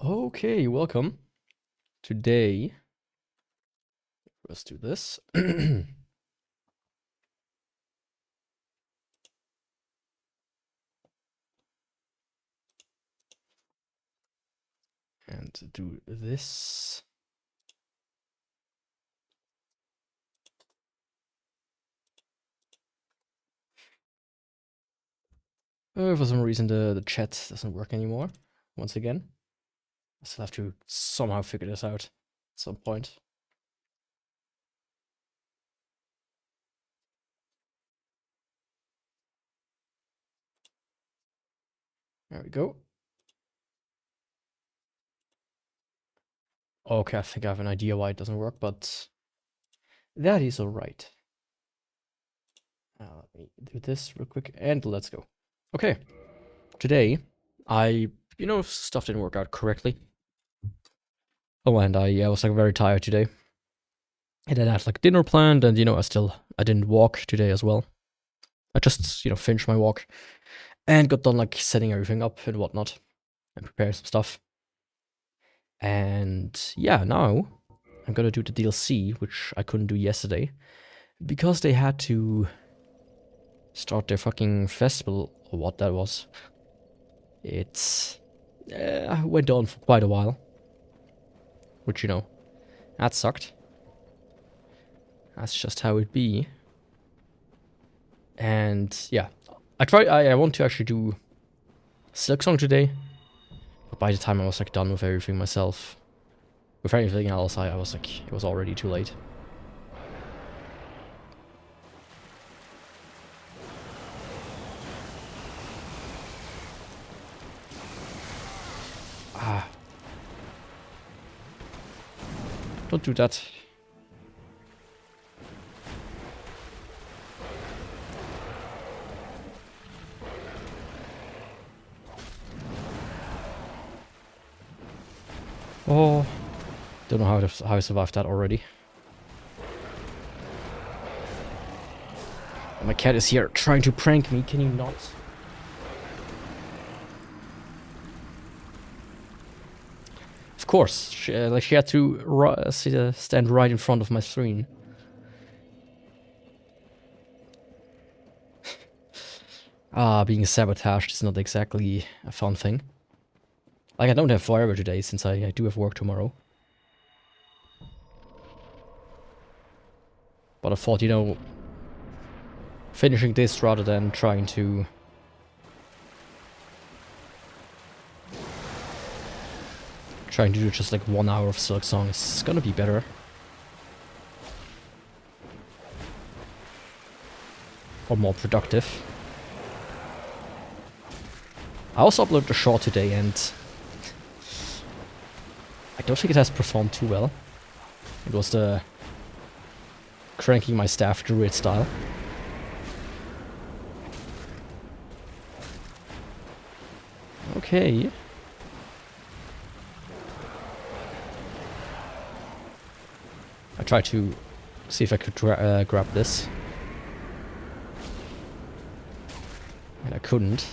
Okay, welcome. Today, let's do this. And do this. For some reason, the chat doesn't work anymore. Once again, I still have to somehow figure this out at some point. There we go. Okay, I think I have an idea why it doesn't work, but that is alright. Let me do this real quick, and let's go. Okay, today, stuff didn't work out correctly. Oh, and I was like very tired today. And then I had like dinner planned, and I didn't walk today as well. I just, finished my walk and got done like setting everything up and whatnot and preparing some stuff. And yeah, now I'm gonna do the DLC, which I couldn't do yesterday because they had to start their fucking festival or what that was. It went on for quite a while, which that sucked. That's just how it be. And yeah, I want to actually do Silksong today, but by the time I was like done with everything myself, with anything else, I was like, it was already too late. Don't do that. Oh, don't know how I survived that already. My cat is here trying to prank me. Can you not? Of course, she had to stand right in front of my screen. Being sabotaged is not exactly a fun thing. Like, I don't have forever today, since I do have work tomorrow. But I thought, finishing this rather than trying to do just like 1 hour of Silksong is gonna be better. Or more productive. I also uploaded a short today, and I don't think it has performed too well. It was the cranking my staff druid style. Okay. I tried to see if I could grab this. And I couldn't.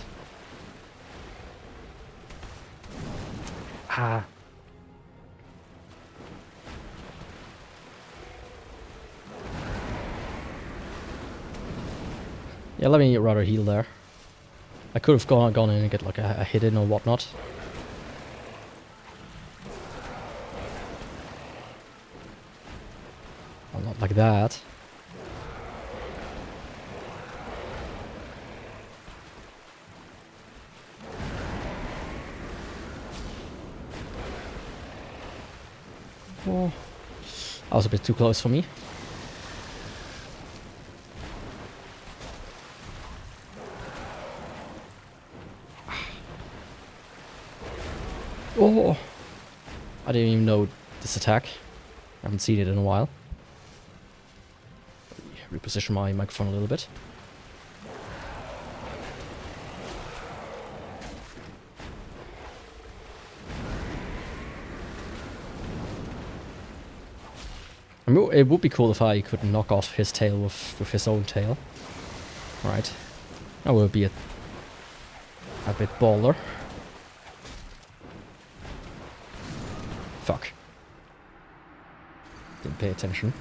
Yeah, let me rather heal there. I could have gone in and get like a hit in or whatnot. Well, not like that. Oh, that was a bit too close for me. Oh, I didn't even know this attack. I haven't seen it in a while. Reposition my microphone a little bit. I mean, it would be cool if I could knock off his tail with his own tail. Right. That would be a bit baller. Fuck. Didn't pay attention.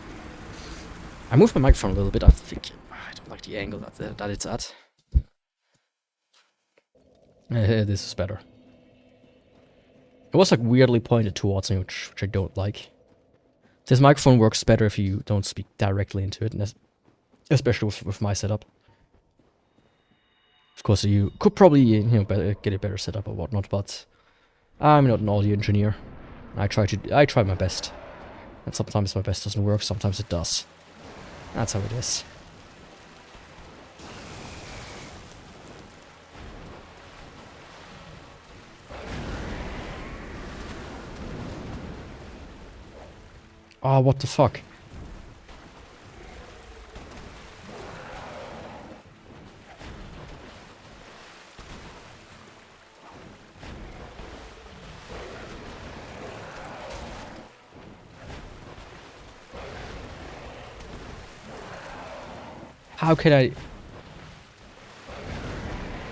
I moved my microphone a little bit. I think I don't like the angle that it's at. This is better. It was like weirdly pointed towards me, which I don't like. This microphone works better if you don't speak directly into it, especially with my setup. Of course, you could probably get a better setup or whatnot, but I'm not an audio engineer. I try my best, and sometimes my best doesn't work. Sometimes it does. That's how it is. Oh, what the fuck? How can I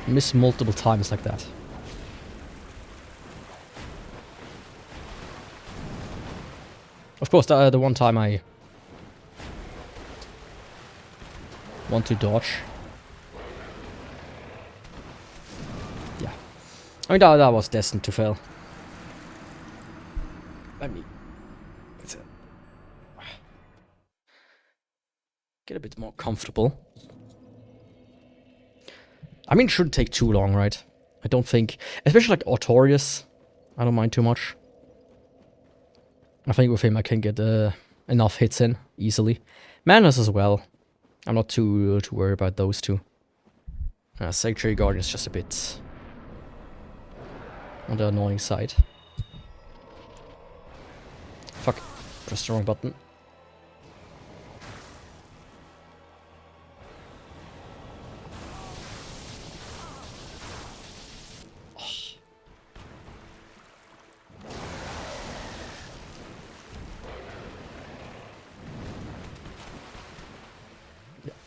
miss multiple times like that? Of course, the one time I want to dodge. Yeah. I mean, that was destined to fail. Let me get a bit more comfortable. I mean, it shouldn't take too long, right? I don't think, especially like Artorias, I don't mind too much. I think with him I can get enough hits in easily. Manas as well. I'm not too worried about those two. Sanctuary Guardian is just a bit on the annoying side. Fuck, pressed the wrong button.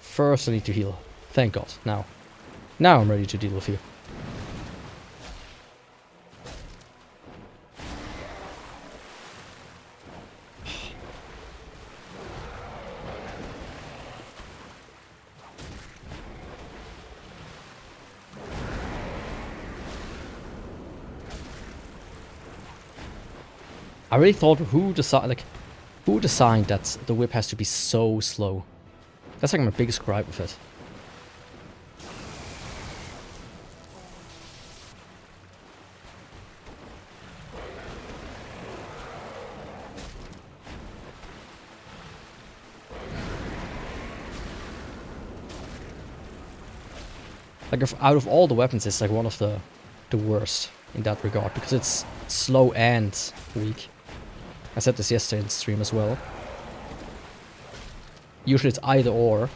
First I need to heal. Thank God. Now I'm ready to deal with you. I really thought who designed that the whip has to be so slow. That's like my biggest gripe with it. Like, out of all the weapons, it's like one of the worst in that regard, because it's slow and weak. I said this yesterday in the stream as well. Usually it's either or.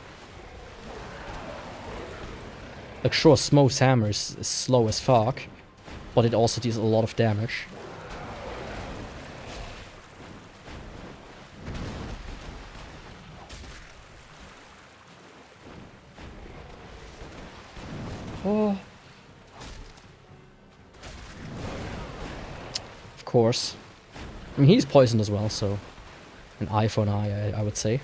Like, sure, Smoke's hammer is slow as fuck, but it also deals a lot of damage. Oh. Of course. I mean, he's poisoned as well, so an eye for an eye, I would say.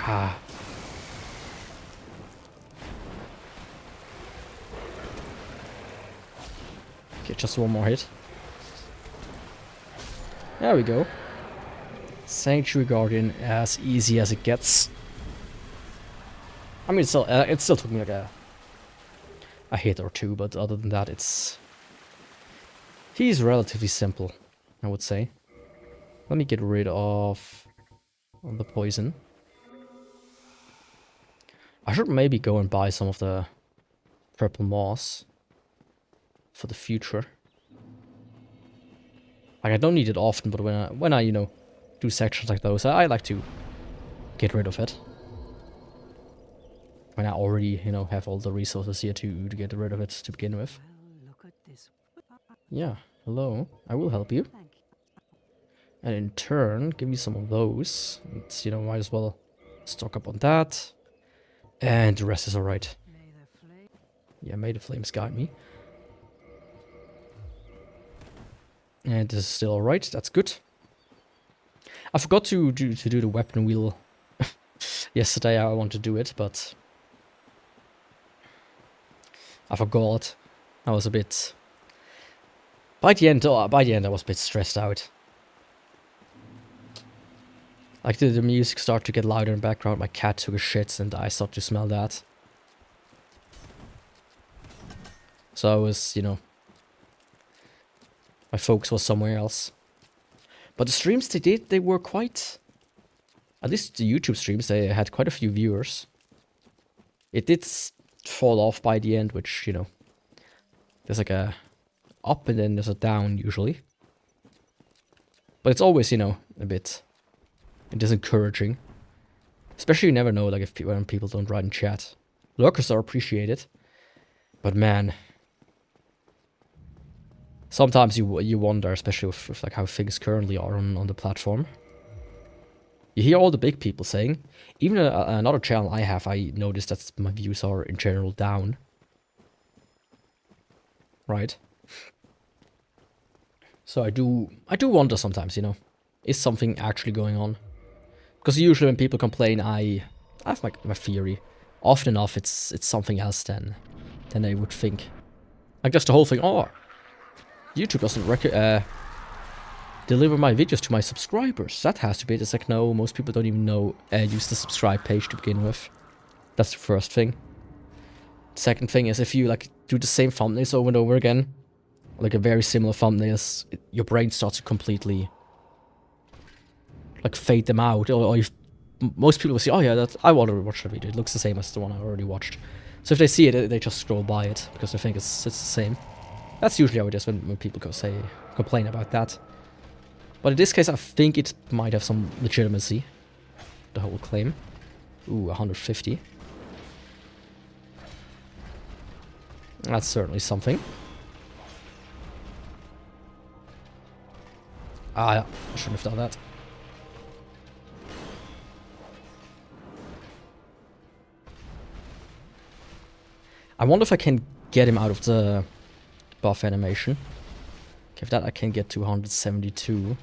Ah. Okay, just one more hit. There we go. Sanctuary Guardian, as easy as it gets. I mean, it still took me like a hit or two, but other than that, he's relatively simple, I would say. Let me get rid of the poison. I should maybe go and buy some of the purple moss for the future. Like, I don't need it often, but when I you know, do sections like those, I like to get rid of it. When I already, you know, have all the resources here to get rid of it to begin with. Yeah, hello, I will help you. And in turn, give me some of those. It's, you know, might as well stock up on that. And the rest is alright. Yeah, may the flames guide me. And this is still alright, that's good. I forgot to do the weapon wheel yesterday. I wanted to do it, but I forgot. I was a bit... By the end I was a bit stressed out. Like, the music started to get louder in the background, my cat took a shit and I started to smell that. So I was, you know... My focus was somewhere else. But the streams they were quite... At least the YouTube streams, they had quite a few viewers. It did fall off by the end, which, you know... There's like a up and then there's a down, usually. But it's always, you know, a bit... It is encouraging. Especially you never know, like, when people don't write in chat. Lurkers are appreciated. But man... Sometimes you wonder, especially with like how things currently are on the platform. You hear all the big people saying, even another channel I have, I noticed that my views are in general down. Right? So I do wonder sometimes, you know, is something actually going on? Because usually when people complain, I have my theory. Often enough, it's something else than they would think. Like just the whole thing, oh, YouTube doesn't deliver my videos to my subscribers. That has to be it. It's like, no, most people don't even know use the subscribe page to begin with. That's the first thing. Second thing is if you like do the same thumbnails over and over again, like a very similar thumbnails, your brain starts to completely like fade them out. Or most people will say, oh yeah, I want to watch that video. It looks the same as the one I already watched. So if they see it, they just scroll by it because they think it's the same. That's usually how it is when people complain about that. But in this case, I think it might have some legitimacy. The whole claim. Ooh, 150. That's certainly something. Ah, yeah, I shouldn't have done that. I wonder if I can get him out of the buff animation. Okay, if that I can get to 172.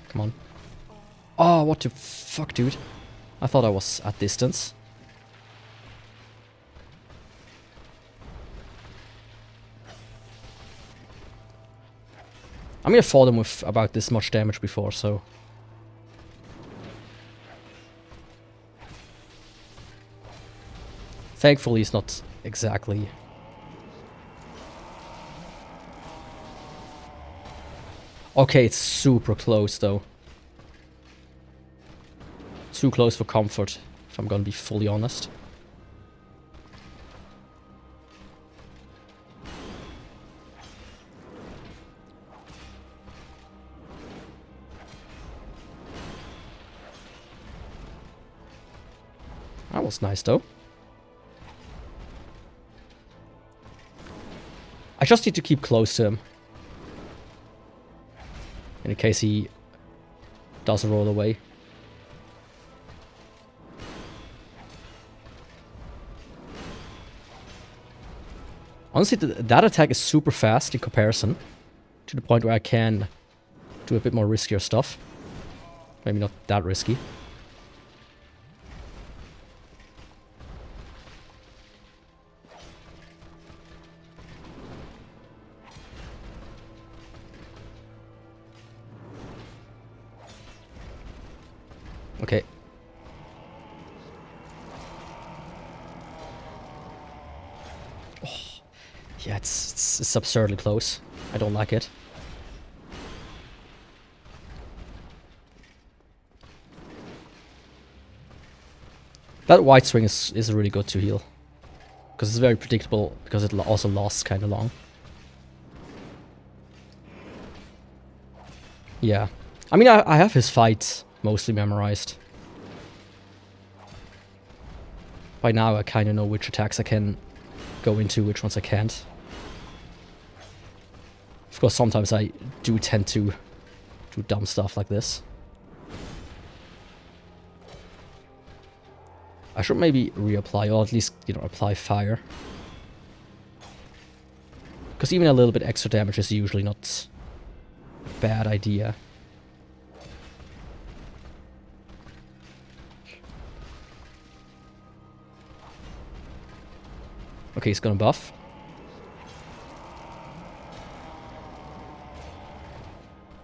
Come on. Oh, what the fuck, dude? I thought I was at distance. I mean, I fought him with about this much damage before, so... Thankfully, it's not exactly... Okay, it's super close, though. Too close for comfort, if I'm gonna be fully honest. That was nice, though. I just need to keep close to him. In case he doesn't roll away. Honestly, that attack is super fast in comparison. to the point where I can do a bit more riskier stuff. Maybe not that risky. Okay. Oh, yeah, it's absurdly close. I don't like it. That white swing is really good to heal. Because it's very predictable, because it also lasts kind of long. Yeah. I mean, I have his fights mostly memorized. By now I kind of know which attacks I can go into, which ones I can't. Of course, sometimes I do tend to do dumb stuff like this. I should maybe reapply, or at least, you know, apply fire. Because even a little bit extra damage is usually not a bad idea. Okay, he's gonna buff.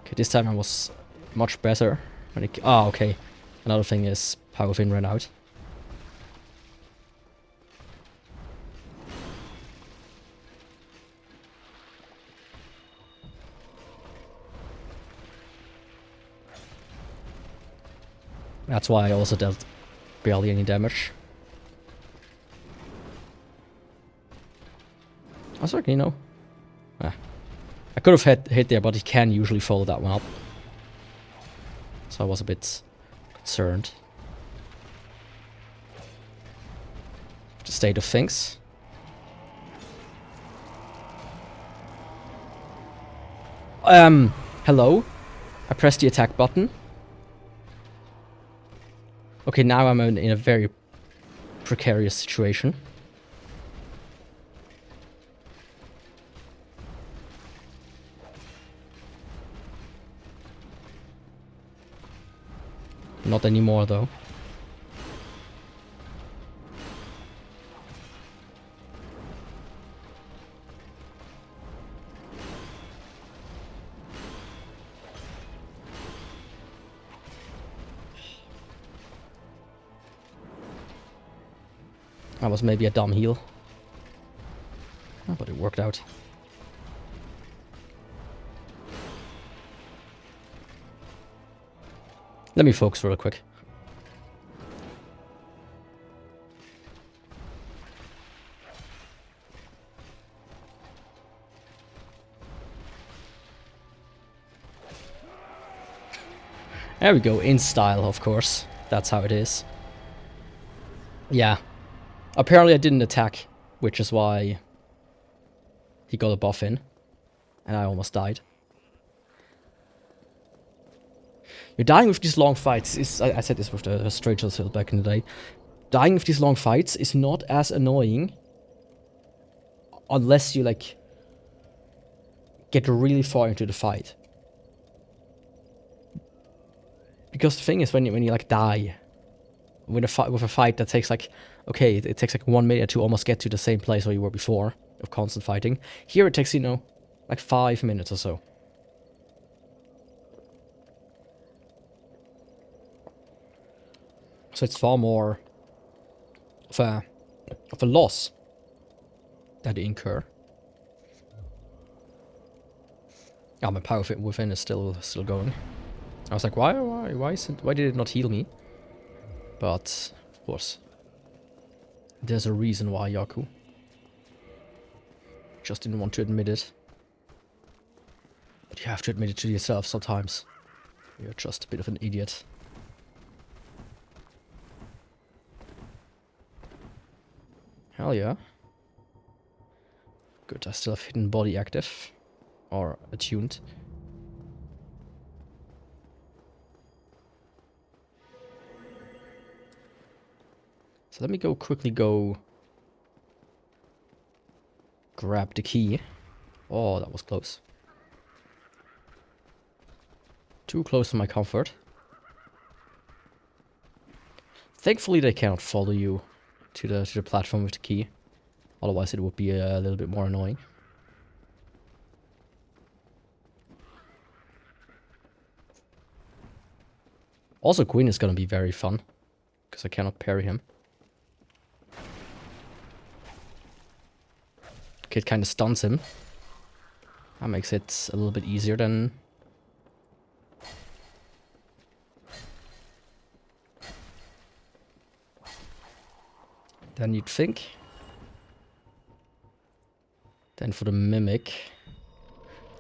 Okay, this time I was much better. When it, okay. Another thing is Power Fin ran out. That's why I also dealt barely any damage. I was like, you know. I could have hit there, but he can usually follow that one up. So I was a bit concerned. The state of things. Hello? I pressed the attack button. Okay, now I'm in a very precarious situation. Not anymore, though. That was maybe a dumb heal. Oh, but it worked out. Let me focus real quick. There we go, in style, of course. That's how it is. Yeah. Apparently I didn't attack, which is why he got a buff in. And I almost died. You're dying with these long fights is, I said this with the Strangers Hill back in the day. Dying with these long fights is not as annoying unless you like get really far into the fight. Because the thing is, when you like die with a fight that takes like, okay, it takes like 1 minute to almost get to the same place where you were before of constant fighting. Here it takes, you know, like 5 minutes or so. So it's far more of a loss that you incur. Oh, my power fit within is still going. I was like, why did it not heal me? But of course, there's a reason why, Yaku. Just didn't want to admit it. But you have to admit it to yourself sometimes. You're just a bit of an idiot. Hell yeah. Good, I still have hidden body active. Or attuned. So let me quickly grab the key. Oh, that was close. Too close to my comfort. Thankfully they cannot follow you to the platform with the key. Otherwise it would be a little bit more annoying. Also, Queen is gonna be very fun, because I cannot parry him. Kid kind of stuns him. That makes it a little bit easier than... than you'd think. Then for the Mimic,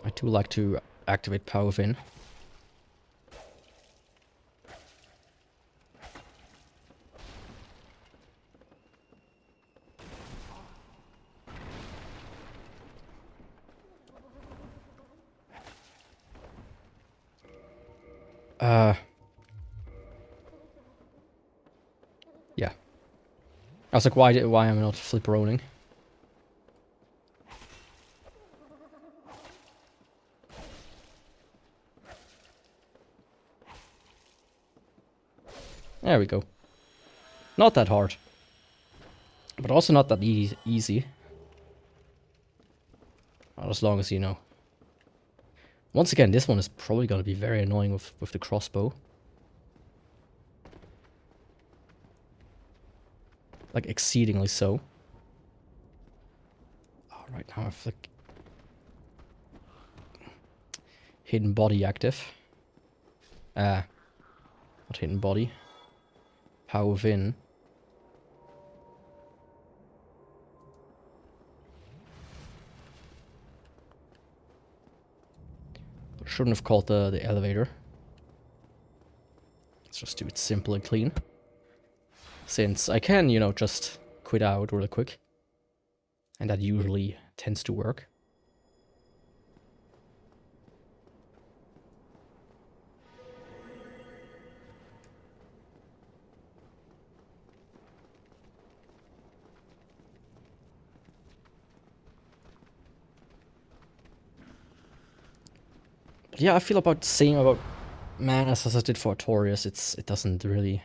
I do like to activate Power Within. Yeah. I was like, why am I not flip rolling? There we go. Not that hard. But also not that easy. Not as long as you know. Once again, this one is probably going to be very annoying with the crossbow. Like, exceedingly so. Alright, now I have like... hidden body active. Not hidden body. Power Within. Shouldn't have called the elevator. Let's just do it simple and clean. Since I can, you know, just quit out really quick. And that usually tends to work. Yeah, I feel about the same about Manus as I did for Artorias. It doesn't really...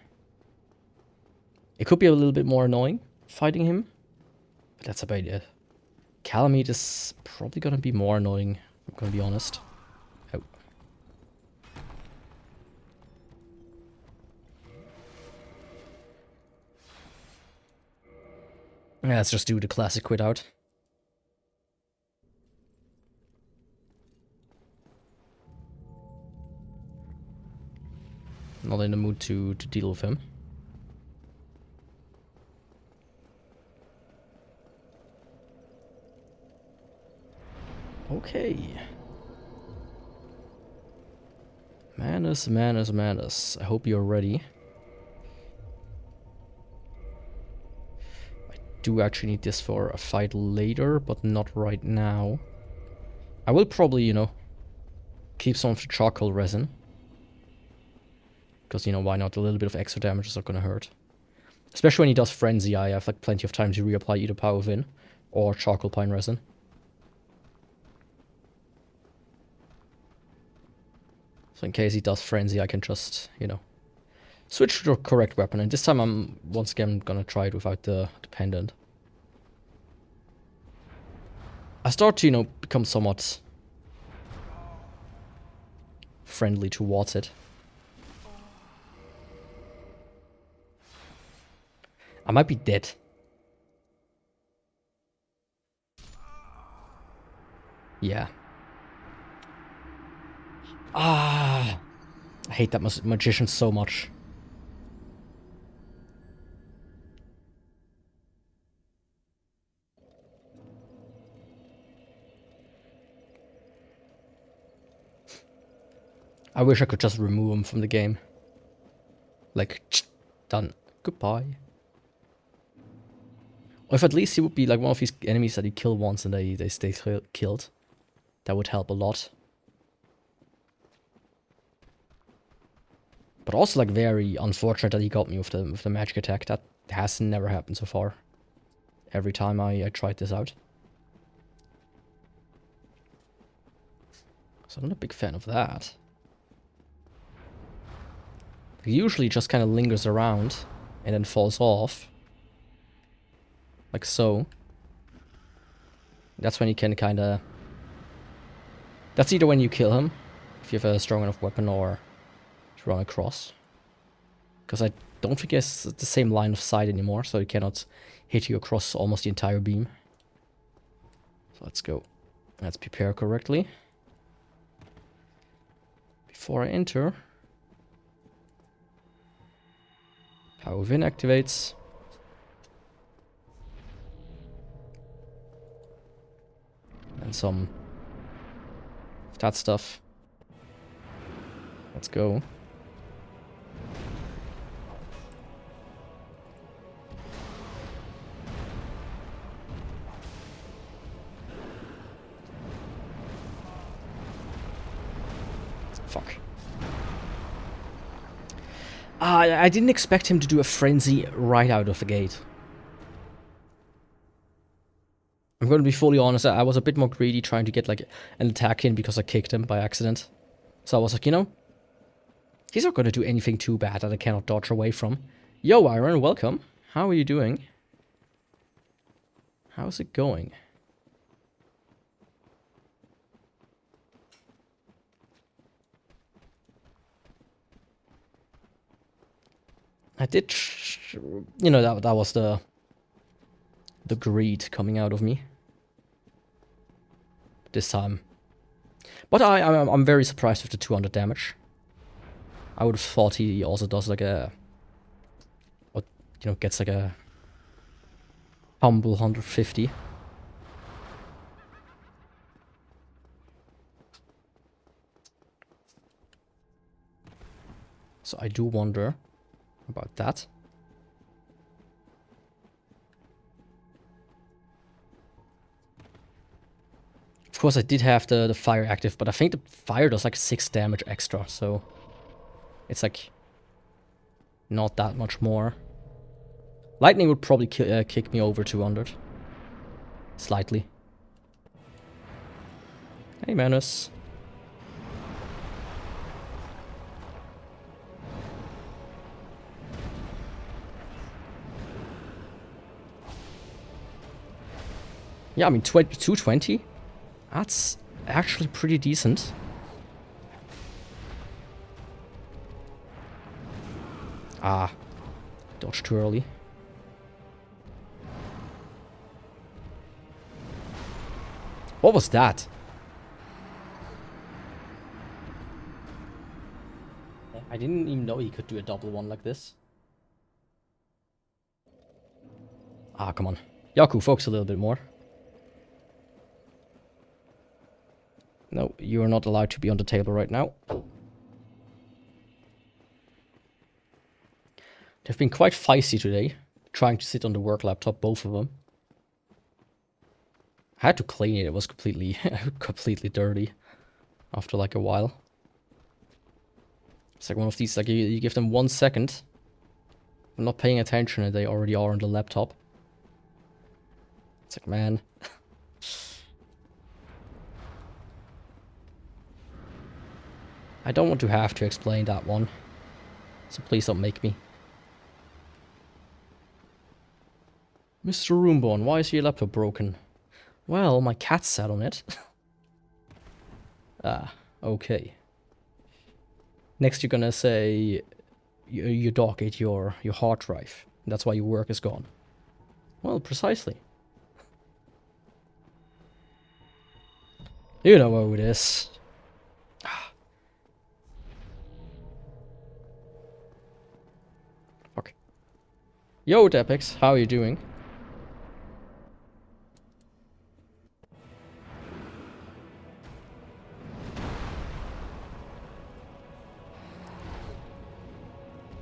It could be a little bit more annoying fighting him, but that's about it. Calamite is probably gonna be more annoying, I'm gonna be honest. Oh. Yeah, let's just do the classic quit out. Not in the mood to deal with him. Okay. Manus. I hope you're ready. I do actually need this for a fight later, but not right now. I will probably, you know, keep some of the charcoal resin. Because, you know, why not? A little bit of extra damage is not gonna hurt. Especially when he does Frenzy, I have like plenty of time to reapply either Power Within or charcoal pine resin. So in case he does Frenzy, I can just, you know, switch to the correct weapon. And this time I'm once again gonna try it without the pendant. I start to, you know, become somewhat friendly towards it. I might be dead. Yeah. I hate that magician so much. I wish I could just remove him from the game. Like, done. Goodbye. Or if at least he would be like one of these enemies that you kill once and they stay killed. That would help a lot. But also like very unfortunate that he got me with the magic attack. That has never happened so far. Every time I tried this out. So I'm not a big fan of that. He usually just kind of lingers around and then falls off. Like so. That's when you can kind of... That's either when you kill him, if you have a strong enough weapon, or to run across. Because I don't think he has the same line of sight anymore, so he cannot hit you across almost the entire beam. So let's go. Let's prepare correctly. Before I enter... Power within activates. And some of that stuff. Let's go. Fuck. I didn't expect him to do a frenzy right out of the gate. I'm going to be fully honest, I was a bit more greedy trying to get like an attack in because I kicked him by accident. So I was like, you know, he's not going to do anything too bad that I cannot dodge away from. Yo, Iron, welcome. How are you doing? How's it going? I did, you know, that was the greed coming out of me this time. But I'm very surprised with the 200 damage. I would have thought he also does like a, what, you know, gets like a humble 150. So I do wonder about that. Of course, I did have the fire active, but I think the fire does like 6 damage extra, so it's like not that much more. Lightning would probably kick me over 200. Slightly. Hey, Manus. Yeah, I mean, 220? That's actually pretty decent. Ah, dodged too early. What was that? I didn't even know he could do a double one like this. Ah, come on. Yaku, focus a little bit more. No, you are not allowed to be on the table right now. They've been quite feisty today, trying to sit on the work laptop, both of them. I had to clean it, it was completely, completely dirty after like a while. It's like one of these, like you give them 1 second, I'm not paying attention and they already are on the laptop. It's like, man. I don't want to have to explain that one, so please don't make me. Mr. Roomborn, why is your laptop broken? Well, my cat sat on it. Ah, okay. Next you're gonna say your dog ate your hard drive. That's why your work is gone. Well, precisely. You know who it is. Fuck. Yo, Depix, how are you doing?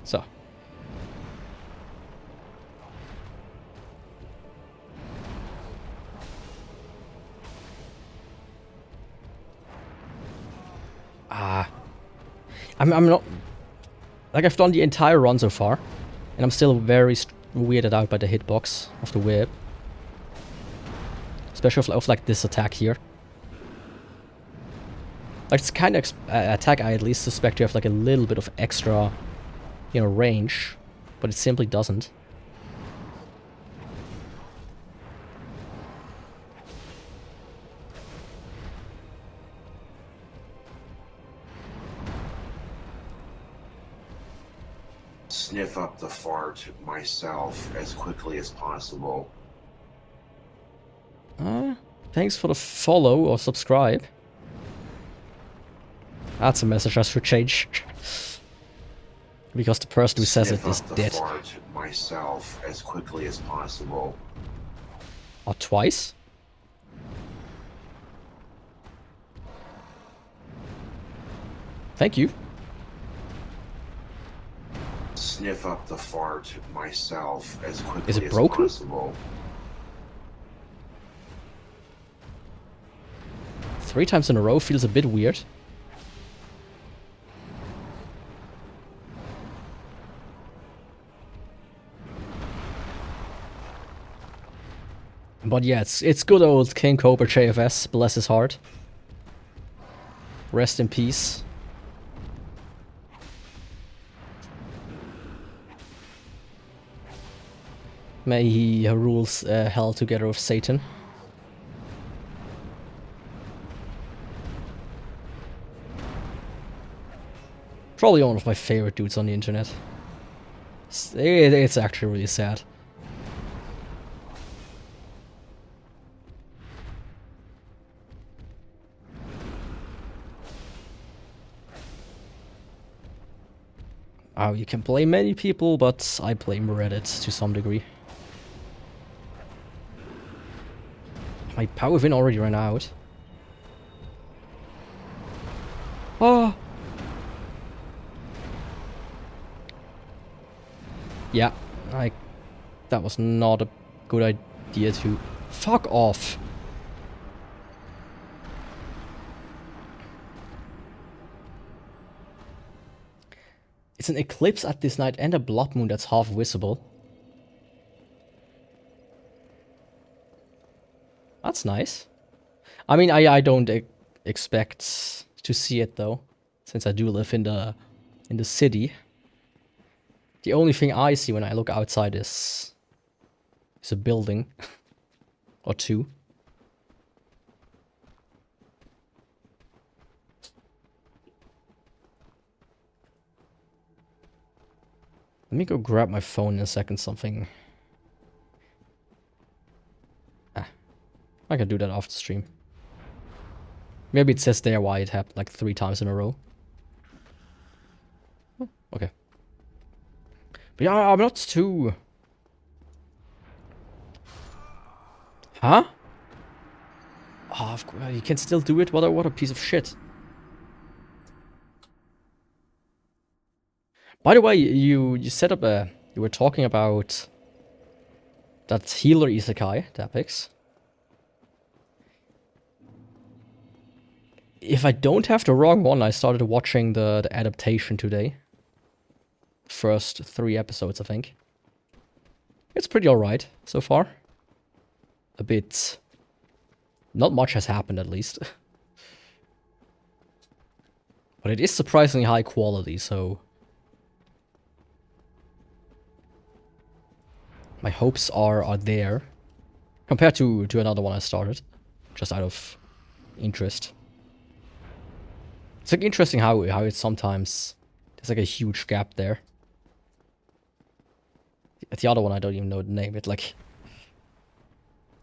So. I'm not... Like, I've done the entire run so far, and I'm still very weirded out by the hitbox of the whip. Especially of like, this attack here. Like, it's kind of attack I at least suspect you have, like, a little bit of extra you know, range, but it simply doesn't. Sniff up the fart myself as quickly as possible. Thanks for the follow or subscribe. That's a message I should change. Because the person who says it is dead. Fart myself as quickly as possible. Or twice? Thank you. Sniff up the fart myself as quickly Is it broken? as possible. 3 times in a row feels a bit weird. But yeah, it's good old King Cobra JFS, bless his heart. Rest in peace. May he rules hell together with Satan. Probably one of my favorite dudes on the internet. It's actually really sad. Oh, you can blame many people, but I blame Reddit to some degree. My power win already ran out. Oh! Yeah, that was not a good idea to... Fuck off! It's an eclipse at this night and a blood moon that's half visible. That's nice. I mean, I don't expect to see it though, since I do live in the city. The only thing I see when I look outside is a building or two. Let me go grab my phone in a second, something. I can do that after stream. Maybe it says there why it happened like 3 times in a row. Oh, okay. But yeah, I'm not too... Huh? Oh, of course, you can still do it? What a piece of shit. By the way, you set up a... You were talking about... that healer isekai, the epics. If I don't have the wrong one, I started watching the adaptation today. First 3 episodes, I think. It's pretty alright so far. A bit... Not much has happened, at least. But it is surprisingly high quality, so... My hopes are there. Compared to another one I started. Just out of interest. It's like interesting how it's sometimes... There's like a huge gap there. The other one, I don't even know the name. It like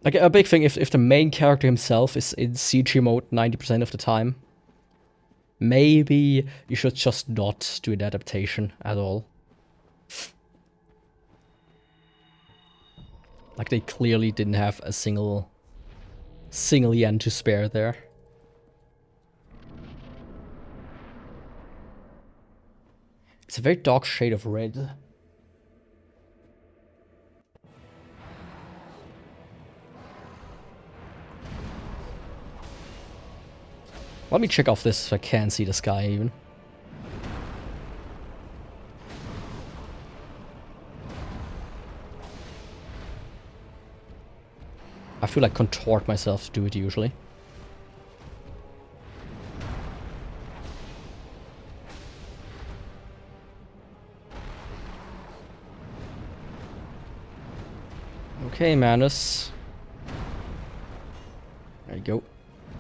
a big thing if the main character himself is in CG mode 90% of the time. Maybe you should just not do an adaptation at all. Like they clearly didn't have a single yen to spare there. It's a very dark shade of red. Let me check off this if I can see the sky even. I feel like contort myself to do it usually. Okay, Manus. There you go.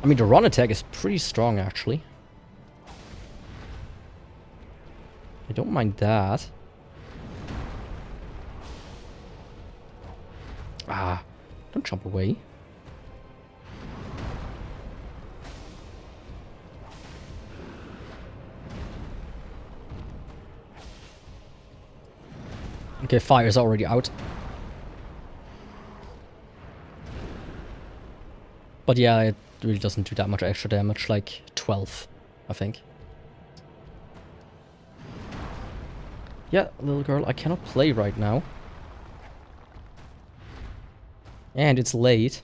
I mean, the run attack is pretty strong, actually. I don't mind that. Ah, don't jump away. Okay, fire's already out. But yeah, it really doesn't do that much extra damage, like 12, I think. Yeah, little girl, I cannot play right now. And it's late.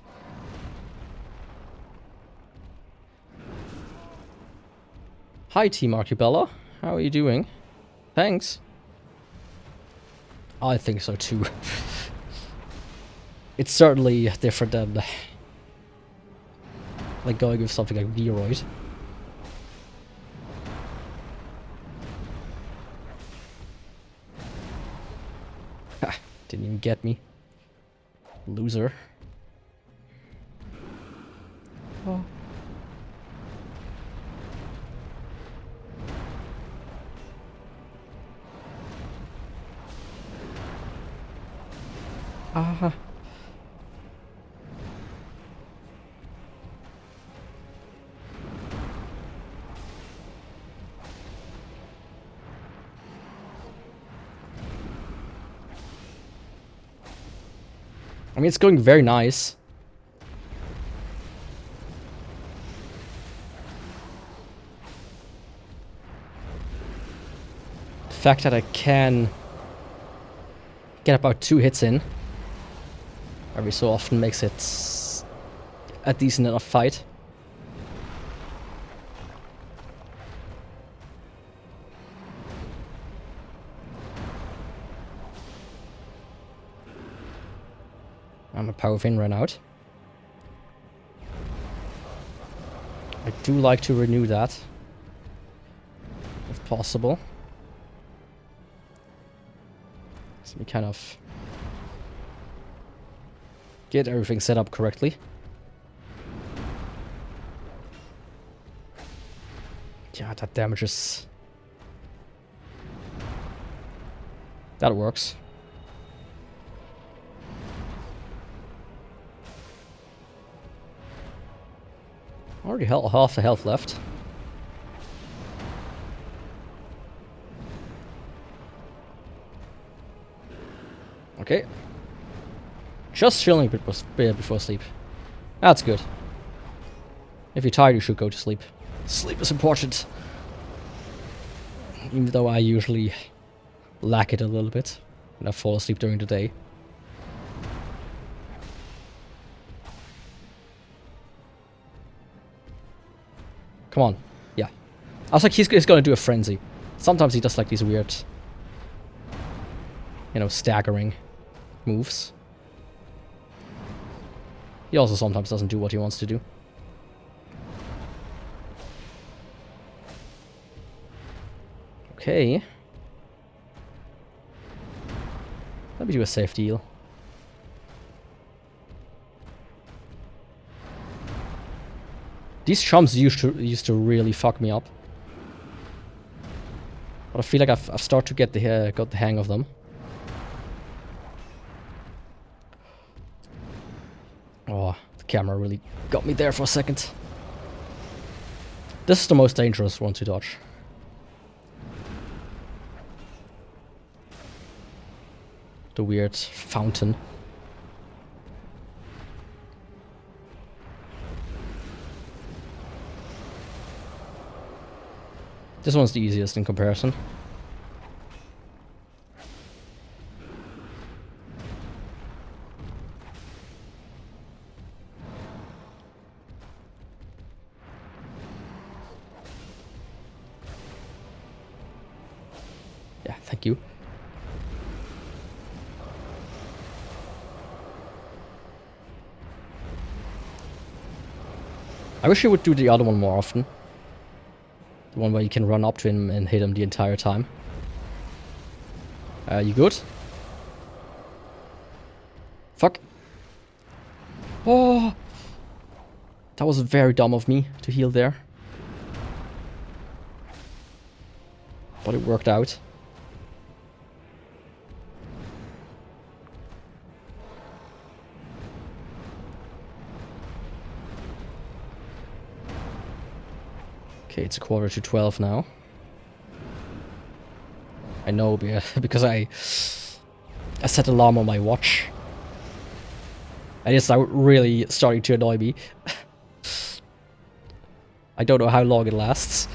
Hi, Team Archibella. How are you doing? Thanks. I think so too. It's certainly different than like going with something like Vroid. Ha! Didn't even get me. Loser. Oh. Ah. I mean, it's going very nice. The fact that I can get about 2 hits in every so often makes it a decent enough fight. And my power fin ran out. I do like to renew that, if possible. So we kind of get everything set up correctly. Yeah, that damages. That works. Already half the health left. Okay. Just chilling a bit before sleep. That's good. If you're tired, you should go to sleep. Sleep is important. Even though I usually lack it a little bit and I fall asleep during the day. Come on. Yeah. I was like, he's gonna do a frenzy. Sometimes he does like these weird, you know, staggering moves. He also sometimes doesn't do what he wants to do. Okay. Let me do a safe deal. These chumps used to really fuck me up. But I feel like I've started to get got the hang of them. Oh, the camera really got me there for a second. This is the most dangerous one to dodge. The weird fountain. This one's the easiest in comparison. Yeah, thank you. I wish you would do the other one more often. The one where you can run up to him and hit him the entire time. You good? Fuck. Oh! That was very dumb of me to heal there. But it worked out. Okay, it's 11:45 now. I know because I set alarm on my watch. And it's now really starting to annoy me. I don't know how long it lasts.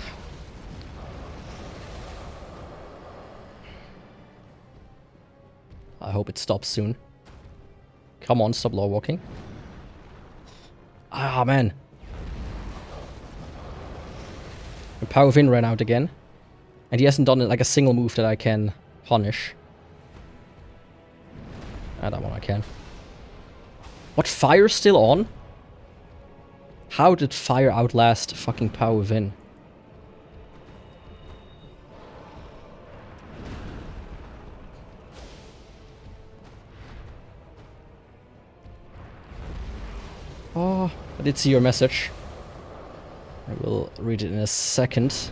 I hope it stops soon. Come on, stop law walking. Ah, man. The power of in ran out again. And he hasn't done like a single move that I can punish. Ah, that one I can. What, fire's still on? How did fire outlast fucking power within? Oh, I did see your message. I will read it in a second.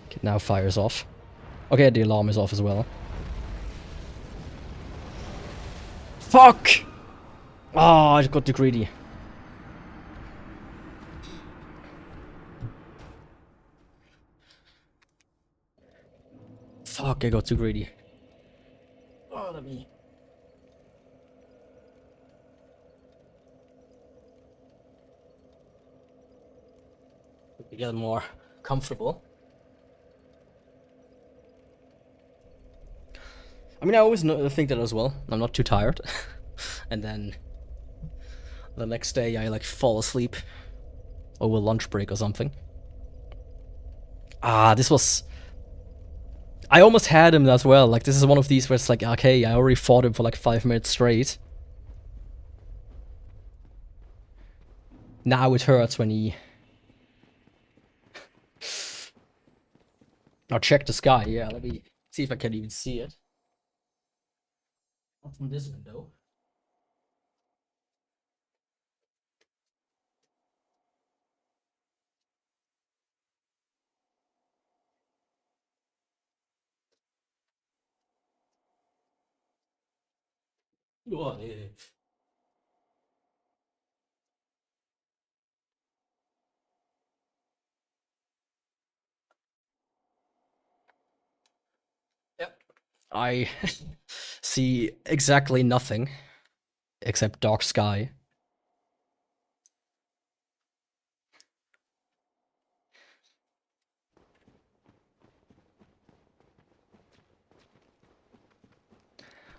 Okay, now fire's off. Okay, the alarm is off as well. Fuck! Oh, I got too greedy. Fuck, I got too greedy. Oh, let me... get more comfortable. I mean, I always think that as well. I'm not too tired. And then the next day I like fall asleep over lunch break or something. Ah, this was... I almost had him as well. Like, this is one of these where it's like, okay, I already fought him for like 5 minutes straight. Now it hurts when he... Now check the sky. Yeah, let me see if I can even see it. Not from this window. Oh, yeah. Yep. I see exactly nothing except dark sky.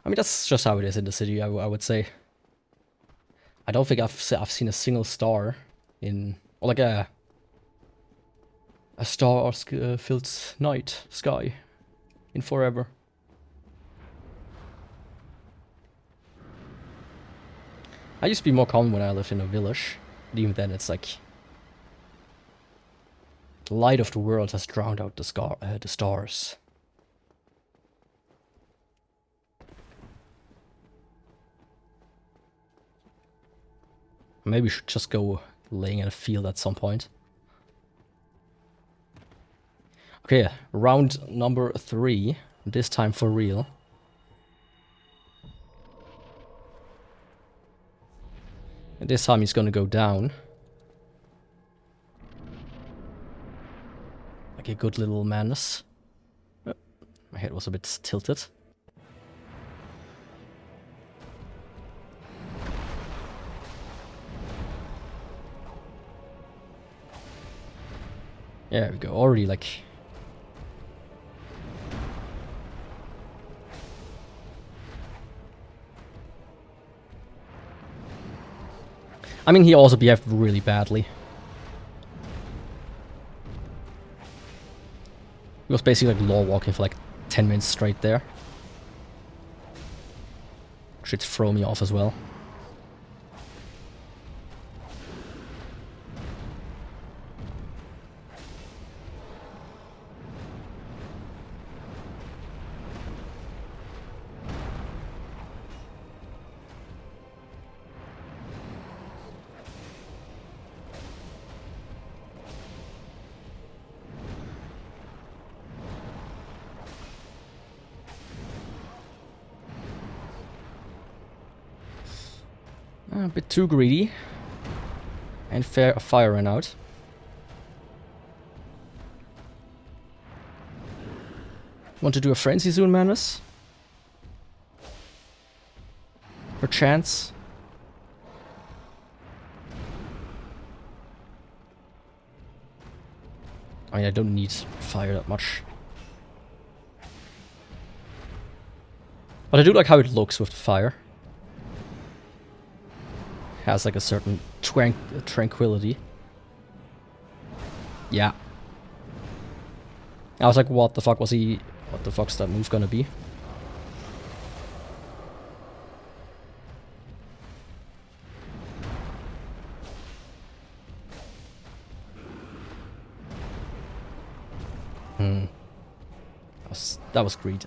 I mean, that's just how it is in the city, I would say. I don't think I've seen a single star in... Or like a star-filled night sky in forever. I used to be more common when I lived in a village. But even then, it's like... The light of the world has drowned out the stars. Maybe we should just go laying in a field at some point. Okay, round number 3. This time for real. And this time he's gonna go down. Like a good little manus. Oh, my head was a bit tilted. There we go, already like... I mean, he also behaved really badly. He was basically like law walking for like 10 minutes straight there. Should throw me off as well. A bit too greedy. And fire ran out. Want to do a frenzy soon, Manus? Perchance? I mean, I don't need fire that much. But I do like how it looks with the fire. Has like a certain tranquility. Yeah. I was like, what the fuck was he... What the fuck's that move gonna be? That was greed.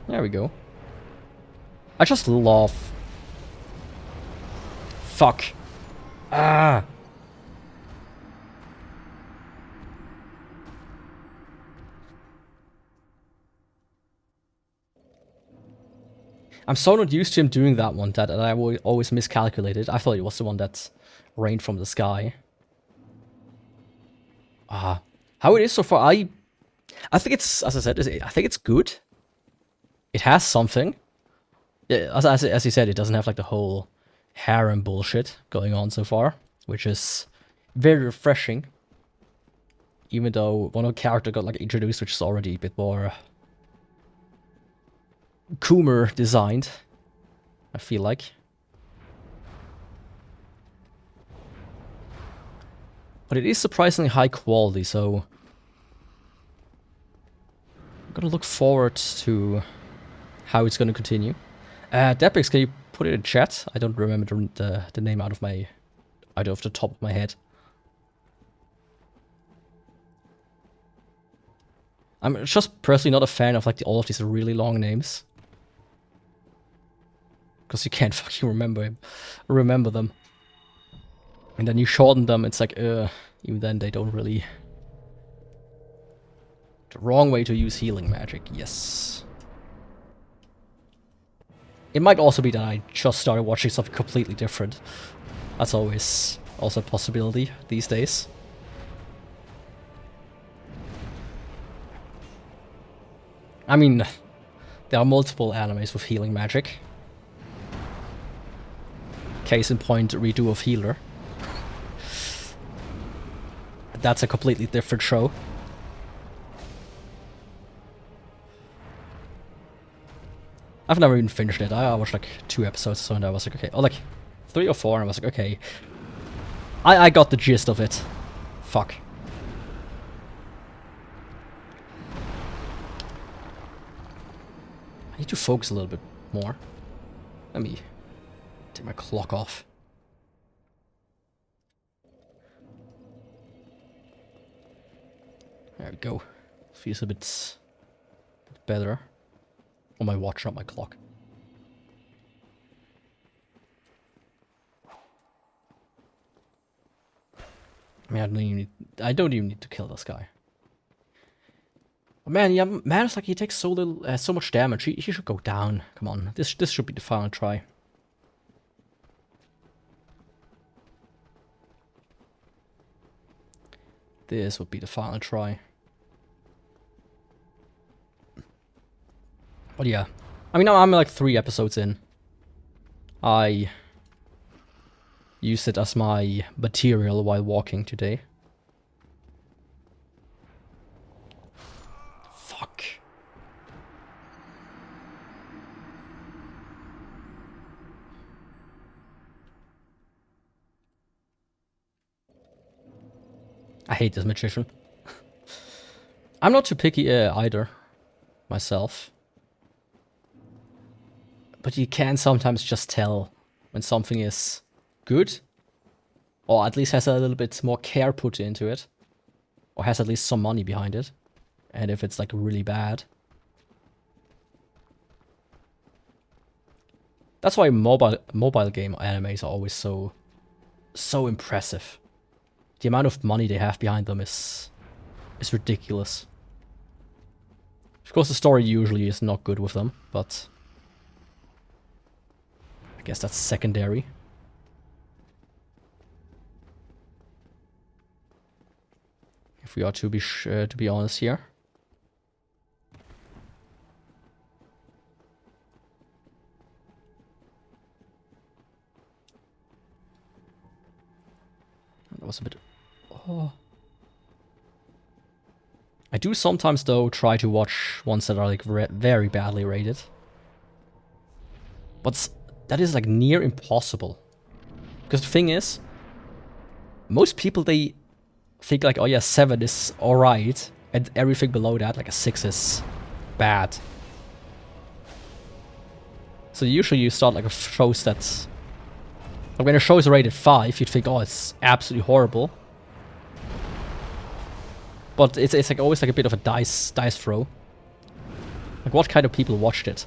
There we go. I just love... Fuck. Ah! I'm so not used to him doing that one that I always miscalculated. I thought it was the one that rained from the sky. Ah. How it is so far, I think it's, as I said, I think it's good. It has something. Yeah, as you said, it doesn't have like the whole harem bullshit going on so far, which is very refreshing. Even though one of the characters got like introduced, which is already a bit more Coomer designed, I feel like. But it is surprisingly high quality, so I'm gonna look forward to how it's gonna continue. Depix, can you put it in chat? I don't remember the name out of the top of my head. I'm just personally not a fan of like all of these really long names. Because you can't fucking remember them. And then you shorten them, it's like, even then they don't really... The wrong way to use healing magic, yes. It might also be that I just started watching something completely different. That's always also a possibility these days. I mean, there are multiple animes with healing magic. Case in point, redo of Healer. That's a completely different show. I've never even finished it. I watched like 2 episodes or so and I was like, okay, or like 3 or 4 and I was like, okay. I got the gist of it. Fuck. I need to focus a little bit more. Let me take my clock off. There we go. Feels a bit better. On my watch, not my clock. I mean, I don't even need to kill this guy. But man, yeah, man, it's like he takes so little, so much damage. He should go down. Come on, this should be the final try. This would be the final try. But yeah, I mean, I'm like 3 episodes in. I used it as my material while walking today. Fuck. I hate this magician. I'm not too picky either, myself. But you can sometimes just tell when something is good, or at least has a little bit more care put into it, or has at least some money behind it, and if it's like really bad. That's why mobile game animes are always so impressive. The amount of money they have behind them is ridiculous. Of course, the story usually is not good with them, but I guess that's secondary. If we are to be honest here. That was a bit. Oh. I do sometimes, though, try to watch ones that are like very badly rated. But that is like near impossible. Because the thing is, most people, they think like, oh yeah, 7 is alright, and everything below that, like a 6 is bad. So usually you start like a shows that, like when a show is rated 5, you'd think, oh, it's absolutely horrible. But it's like always like a bit of a dice throw. Like what kind of people watched it?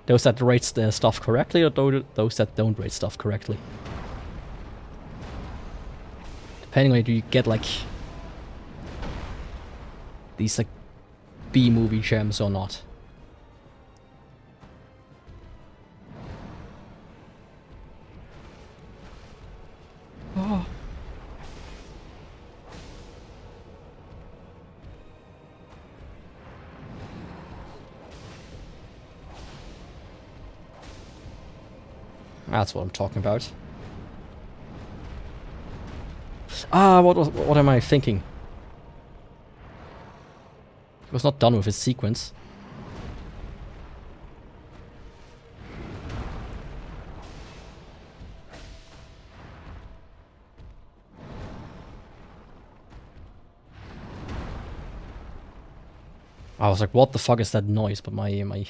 Those that rate the stuff correctly, or those that don't rate stuff correctly? Depending on, do you get like these like B-movie gems or not? Oh. That's what I'm talking about. Ah, what am I thinking? It was not done with his sequence. I was like, what the fuck is that noise? But my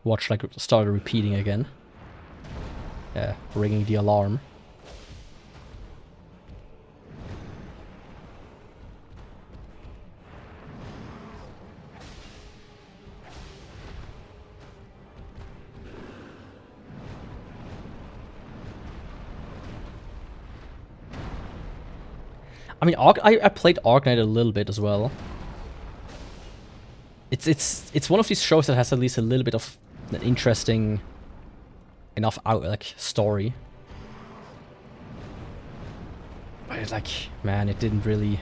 watch like started repeating again. Yeah, ringing the alarm. I mean, I played Arknight a little bit as well. It's one of these shows that has at least a little bit of an interesting enough like story. But it's like, man, it didn't really.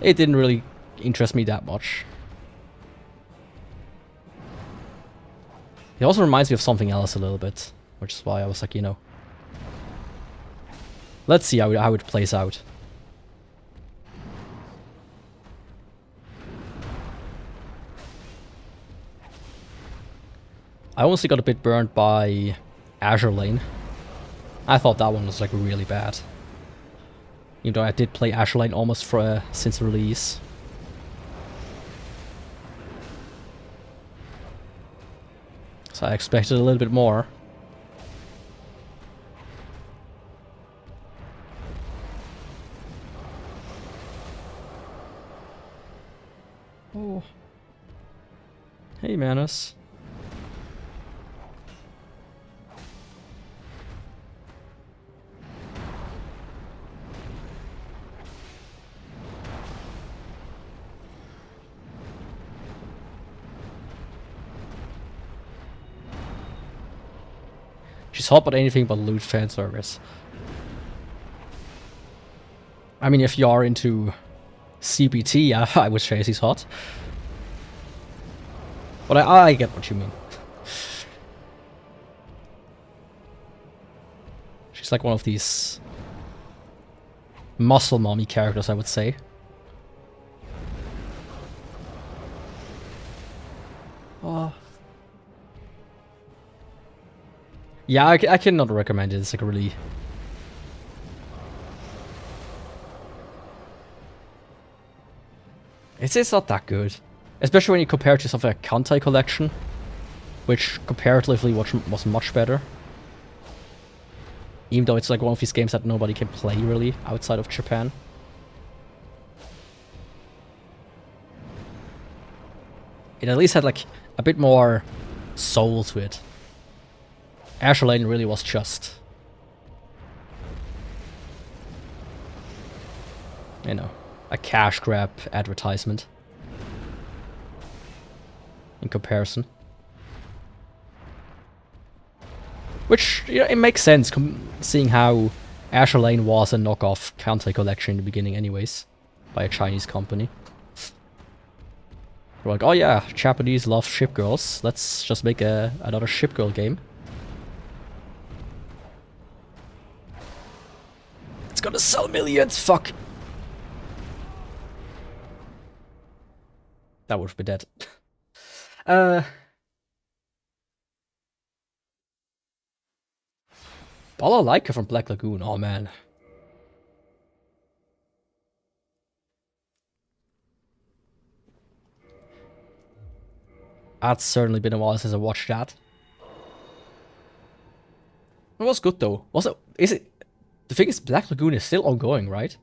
It didn't really interest me that much. It also reminds me of something else a little bit, which is why I was like, you know, let's see how it plays out. I honestly got a bit burned by Azure Lane. I thought that one was like really bad. Even though I did play Azure Lane almost for since release. So I expected a little bit more. Oh. Hey, Manus. She's hot, but anything but loot fan service. I mean, if you are into CBT, yeah, I would say she's hot. But I get what you mean. She's like one of these muscle mommy characters, I would say. Oh. Yeah, I cannot recommend it. It's like really. It's not that good. Especially when you compare it to something like Kantai Collection, which comparatively was much better. Even though it's like one of these games that nobody can play really outside of Japan. It at least had like a bit more soul to it. Azure Lane really was just, you know, a cash grab advertisement in comparison. Which, you know, it makes sense seeing how Azure Lane was a knockoff Counter collection in the beginning anyways, by a Chinese company. They're like, oh yeah, Japanese love ship girls, let's just make another ship girl game. It's gonna sell millions, fuck! That would be dead. Balalaika from Black Lagoon, oh man. That's certainly been a while since I watched that. It was good though. Was it? Is it? The thing is, Black Lagoon is still ongoing, right?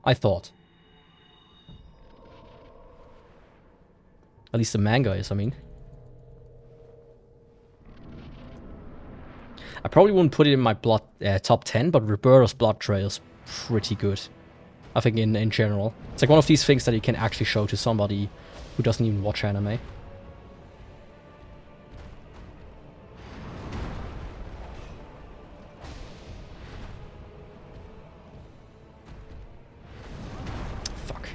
I thought. At least the manga is, I mean. I probably wouldn't put it in my top 10, but Roberto's Blood Trail is pretty good. I think in general. It's like one of these things that you can actually show to somebody who doesn't even watch anime. Fuck.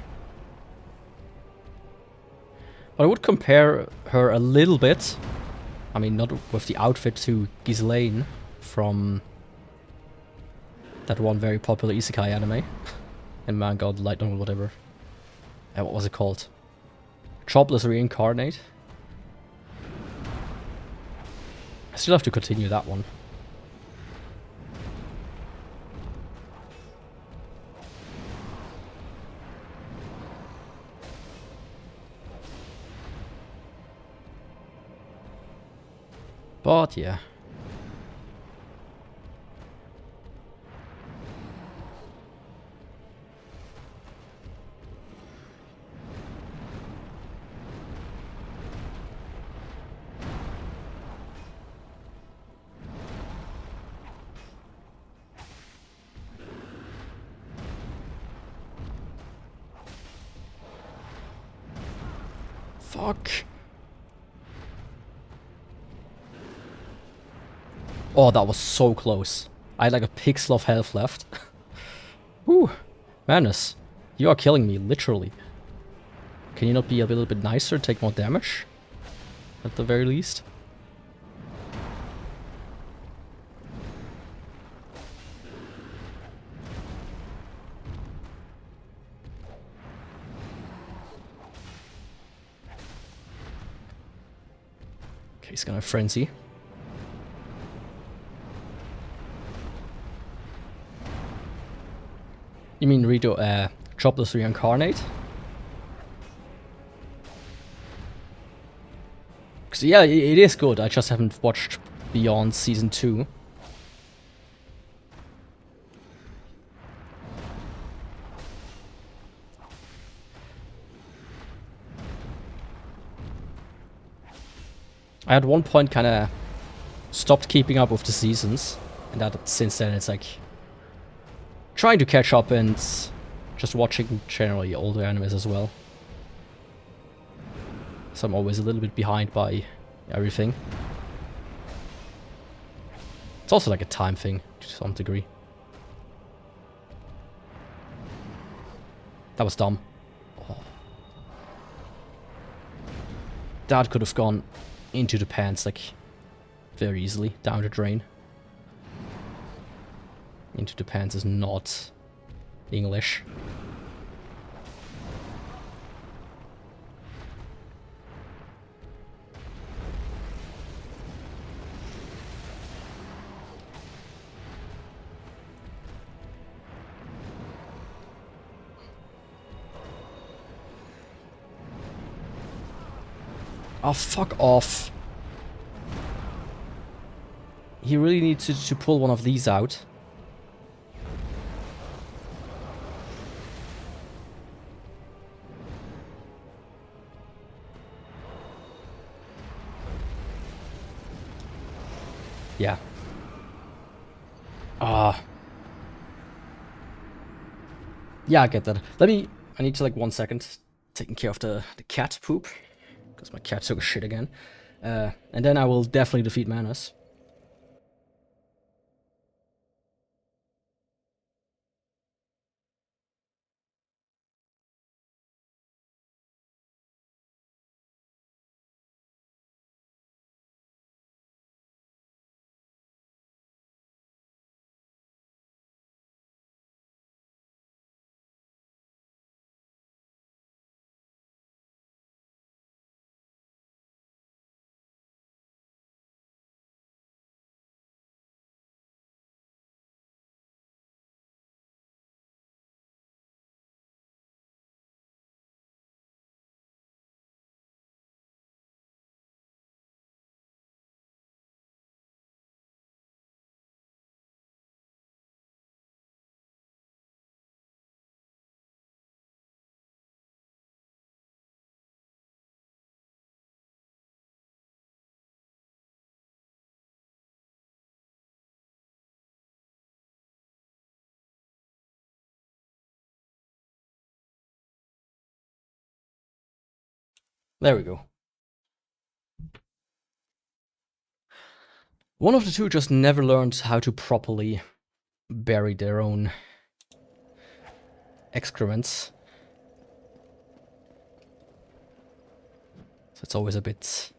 But I would compare her a little bit. I mean, not with the outfit, to Ghislaine from that one very popular isekai anime. And manga, light novel, whatever. What was it called? Jobless Reincarnate? I still have to continue that one. But yeah. Fuck. Oh, that was so close. I had like a pixel of health left. Whew. Madness. You are killing me, literally. Can you not be a little bit nicer, take more damage? At the very least? Okay, he's gonna frenzy. You mean redo Jobless Reincarnate? Cause yeah, it is good. I just haven't watched beyond season 2. I at one point kind of stopped keeping up with the seasons, and that since then it's like trying to catch up and just watching generally older animes as well. So I'm always a little bit behind by everything. It's also like a time thing to some degree. That was dumb. Oh. That could have gone into the pants like very easily, down the drain. Into the pants is not English. Oh, fuck off. He really needs to pull one of these out. Yeah. Yeah, I get that. I need to, like, 1 second. Taking care of the cat poop. Because my cat took a shit again. And then I will definitely defeat Manus. There we go. One of the two just never learned how to properly bury their own excrements. So it's always a bit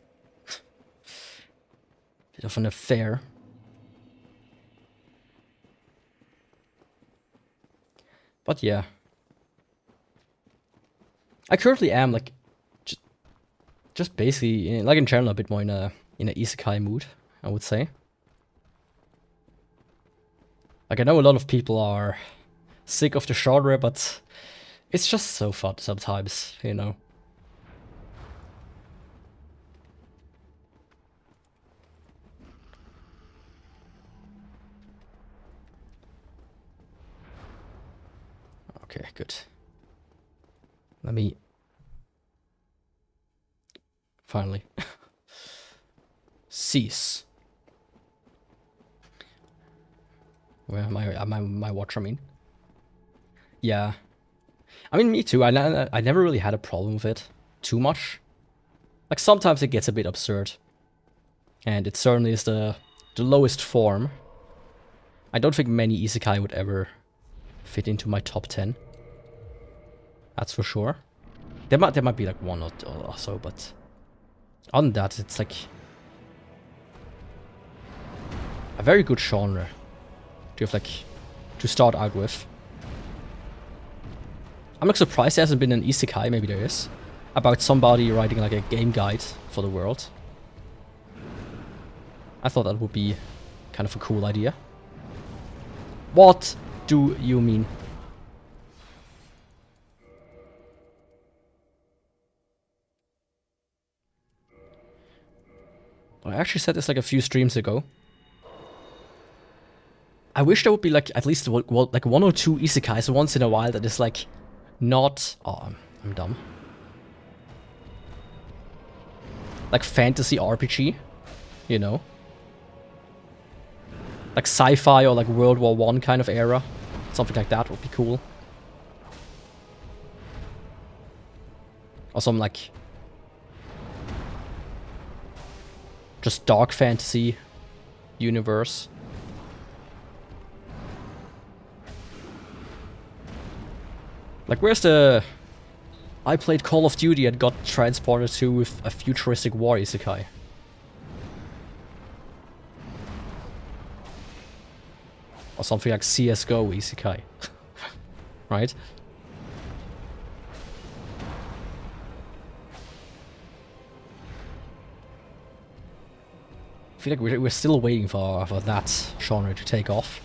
of an affair. But yeah. I currently am, like, just basically, like in general, a bit more in a isekai mood, I would say. Like, I know a lot of people are sick of the genre, but it's just so fun sometimes, you know. Okay, good. Let me finally cease. Where am I? My watch, I mean. Yeah. I mean, me too. I never really had a problem with it too much. Like, sometimes it gets a bit absurd. And it certainly is the lowest form. I don't think many isekai would ever fit into my top 10. That's for sure. There might be like one or so, but other than that, it's like a very good genre to have, like, to start out with. I'm like surprised there hasn't been an isekai, maybe there is, about somebody writing like a game guide for the world. I thought that would be kind of a cool idea. What do you mean? I actually said this like a few streams ago. I wish there would be like at least like 1 or 2 isekais once in a while that is like not... Oh, I'm dumb. Like fantasy RPG, you know? Like sci-fi or like World War I kind of era. Something like that would be cool. Or some like... just dark fantasy universe. Like, where's the... I played Call of Duty and got transported to with a futuristic war isekai. Or something like CSGO isekai. Right? I feel like we're still waiting for that genre to take off.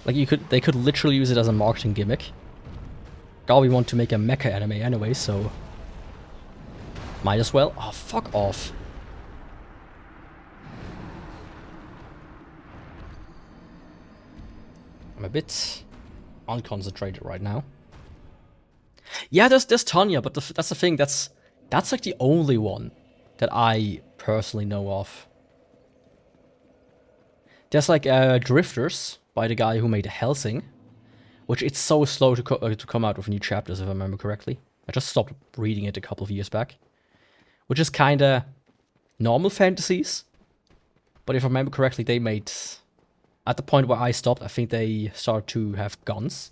Like, they could literally use it as a marketing gimmick. God, we want to make a mecha anime anyway, so might as well. Oh, fuck off. I'm a bit unconcentrated right now. Yeah, there's Tanya, but that's the thing. That's like the only one that I personally know of. There's like Drifters by the guy who made Helsing, which it's so slow to come out with new chapters, if I remember correctly. I just stopped reading it a couple of years back, which is kind of normal fantasies. But if I remember correctly, they made, at the point where I stopped, I think they started to have guns.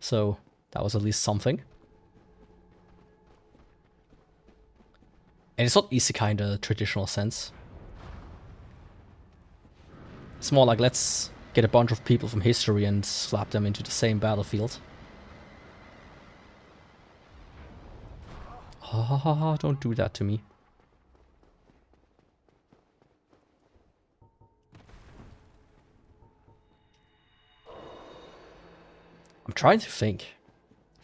So that was at least something. And it's not isekai in the traditional sense. It's more like, let's get a bunch of people from history and slap them into the same battlefield. Ah, don't do that to me. I'm trying to think.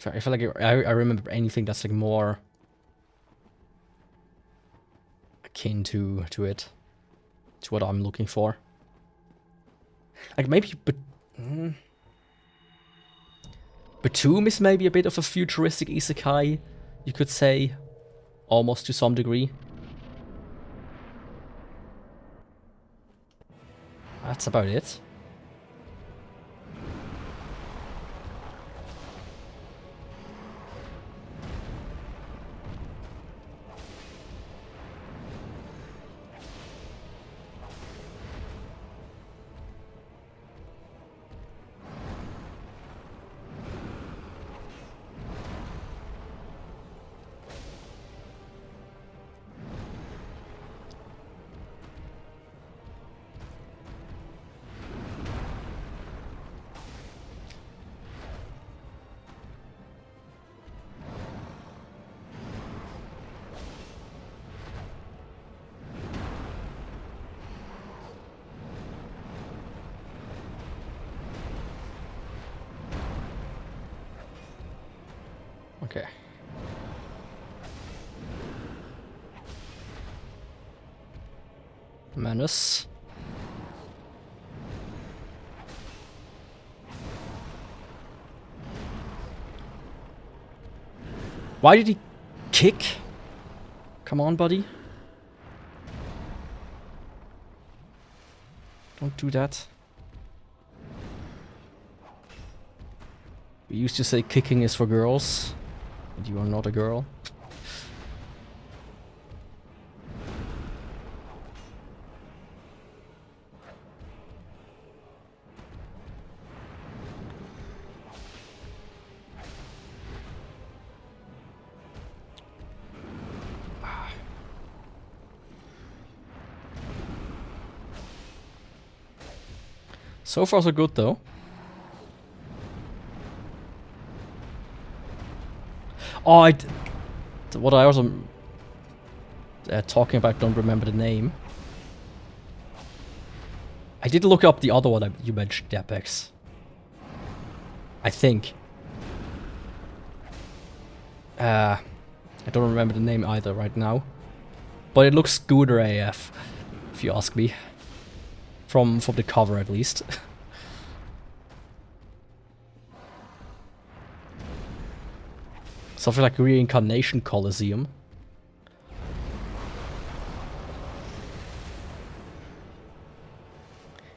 I feel like I remember anything that's like more akin to it, to what I'm looking for. Like maybe, but Batum is maybe a bit of a futuristic isekai, you could say, almost to some degree. That's about it. Okay. Menace. Why did he kick? Come on, buddy. Don't do that. We used to say kicking is for girls. But you are not a girl. So far so good though. Oh, what I also talking about, don't remember the name. I did look up the other one you mentioned, the Apex. I think. I don't remember the name either right now. But it looks gooder AF, if you ask me. From the cover at least. Something like Reincarnation Coliseum.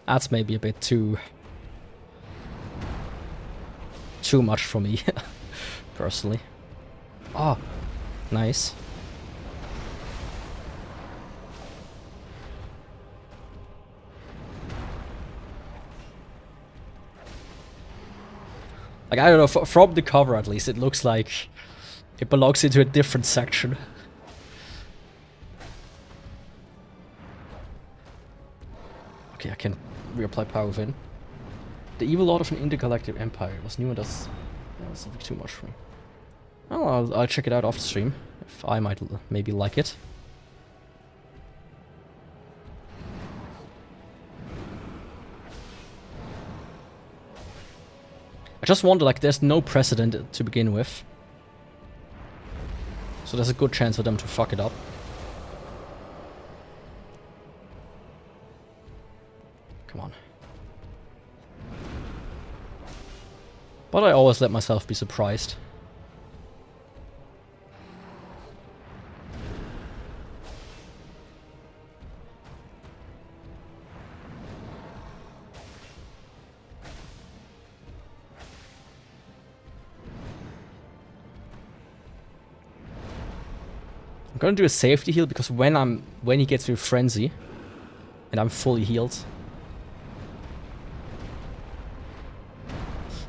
That's maybe a bit too much for me, personally. Oh, nice. Like, I don't know, from the cover at least, it looks like it belongs into a different section. Okay, I can reapply power within. The evil lord of an intergalactic empire was new and that's something too much for me. Oh, I'll check it out off the stream. If I might maybe like it. I just wonder, like, there's no precedent to begin with. So there's a good chance for them to fuck it up. Come on. But I always let myself be surprised. I'm gonna do a safety heal because when he gets to frenzy and I'm fully healed,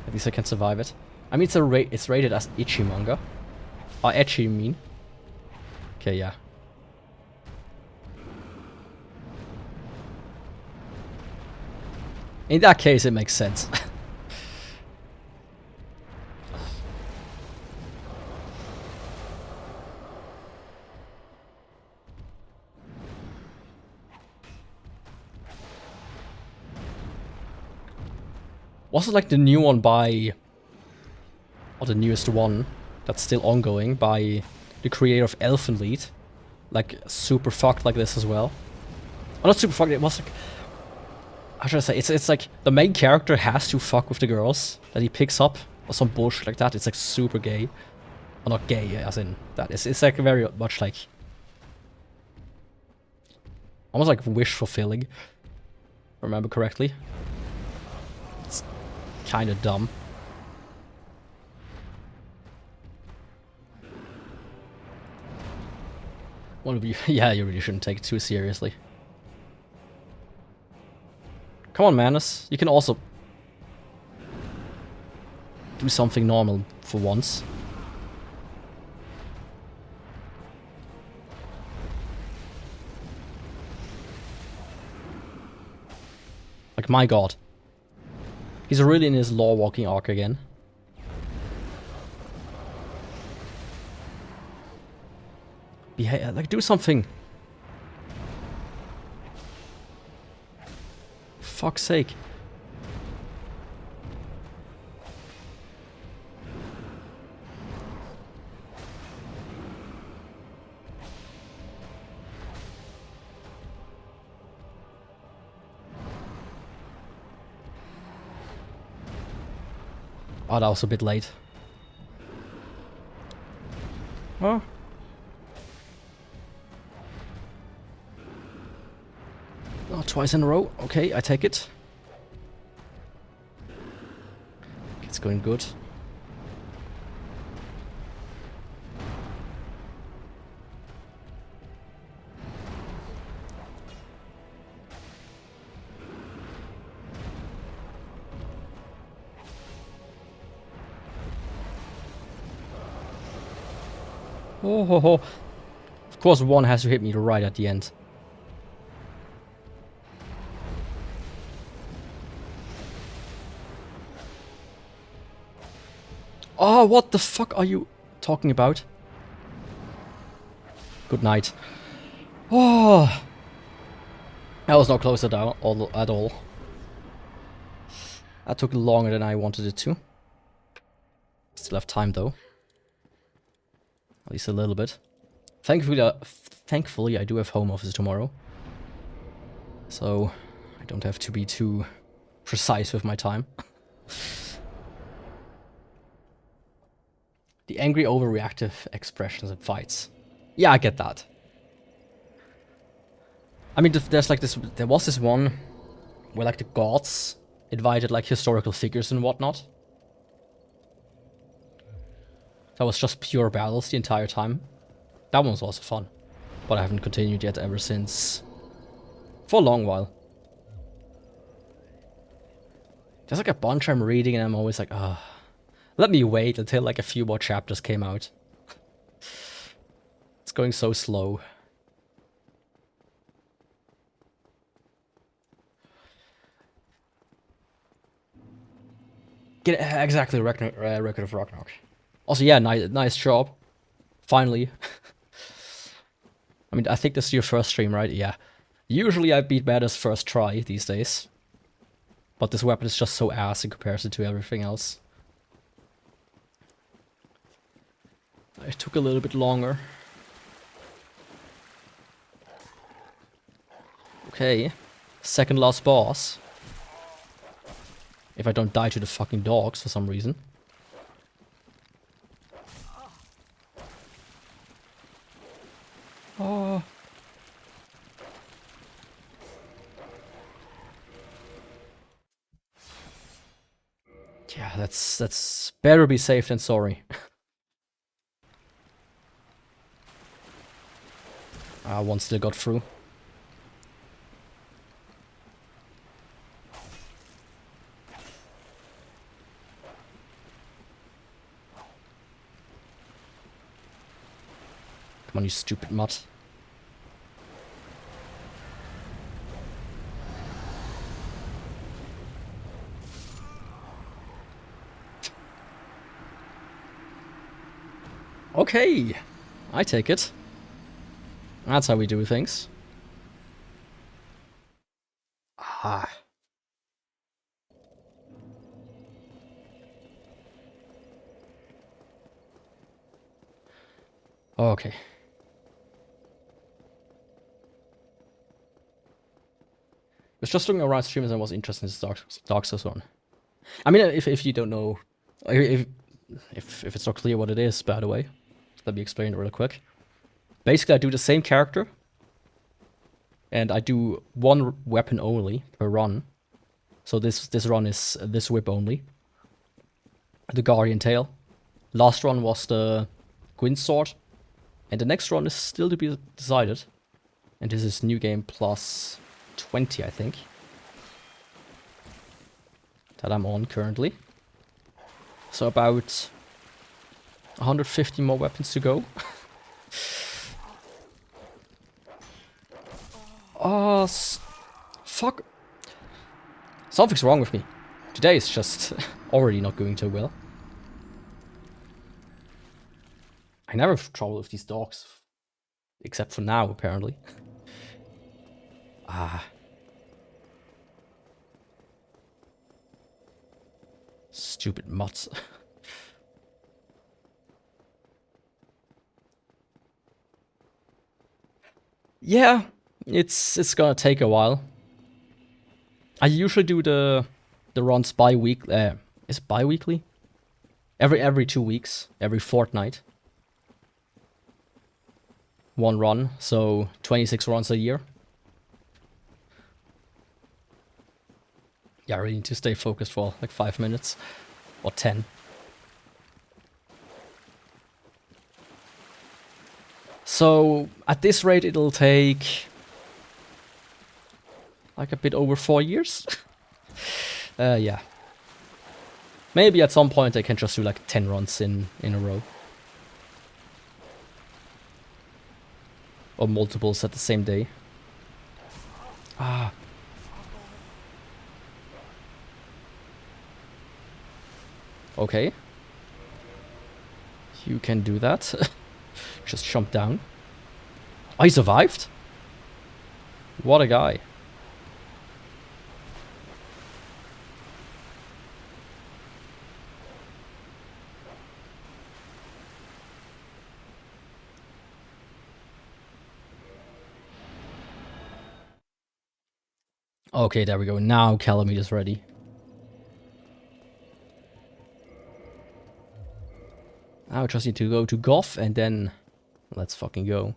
at least I can survive it. I mean, it's rated as itchy manga. Or etchy, you mean? Okay, yeah. In that case, it makes sense. Was it like the new one by... or the newest one that's still ongoing by the creator of Elfenlied? Like, super fucked like this as well? Oh, not super fucked, it was like... how should I say? It's like the main character has to fuck with the girls that he picks up or some bullshit like that. It's like super gay. Or not gay, as in that. It's like very much like... almost like wish fulfilling. If I remember correctly. It's kind of dumb. One of you, yeah, you really shouldn't take it too seriously. Come on, Manus. You can also do something normal for once. Like, my god. He's really in his law walking arc again. Like, do something. Fuck's sake. Oh, that was a bit late. Oh. Oh, twice in a row. Okay, I take it. It's going good. Oh, ho, ho. Of course, one has to hit me right at the end. Oh, what the fuck are you talking about? Good night. Oh, that was not closer down at all. That took longer than I wanted it to. Still have time though. At least a little bit. Thankfully, I do have home office tomorrow. So, I don't have to be too precise with my time. The angry overreactive expressions in fights. Yeah, I get that. I mean, there's like this... there was this one where like the gods invited like historical figures and whatnot. That was just pure battles the entire time. That one was also fun. But I haven't continued yet ever since. For a long while. There's like a bunch I'm reading and I'm always like, ah. Let me wait until like a few more chapters came out. It's going so slow. Get exactly Record of Ragnarok. Also, yeah, nice job. Finally. I mean, I think this is your first stream, right? Yeah. Usually I beat Mada's first try these days. But this weapon is just so ass in comparison to everything else. It took a little bit longer. Okay. Second last boss. If I don't die to the fucking dogs for some reason. Oh. Yeah, that's better be safe than sorry. One still got through. Come on, you stupid mutt. Okay, I take it. That's how we do things. Ah. Okay. I was just looking around streamers and was interested in this Dark Souls one. I mean, if you don't know, if it's not clear what it is, by the way, let me explain it real quick. Basically, I do the same character, and I do one weapon only per run. So this run is this whip only. The Guardian Tail. Last run was the Gwyn Sword, and the next run is still to be decided. And this is New Game plus 20, I think, that I'm on currently. So about 150 more weapons to go. Oh, fuck. Something's wrong with me. Today is just already not going too well. I never have trouble with these dogs. Except for now, apparently. Ah. Stupid mutts. Yeah, it's gonna take a while. I usually do the runs bi-weekly. Is it bi-weekly? Every 2 weeks, every fortnight. One run, so 26 runs a year. Yeah, I really need to stay focused for like 5 minutes. Or 10. So, at this rate it'll take like a bit over 4 years. Yeah. Maybe at some point I can just do like 10 runs in a row. Or multiples at the same day. Ah. Okay. You can do that. Just jump down. Oh, he survived? What a guy. Okay, there we go. Now Calamite is ready. Now I just need to go to Goth and then let's fucking go.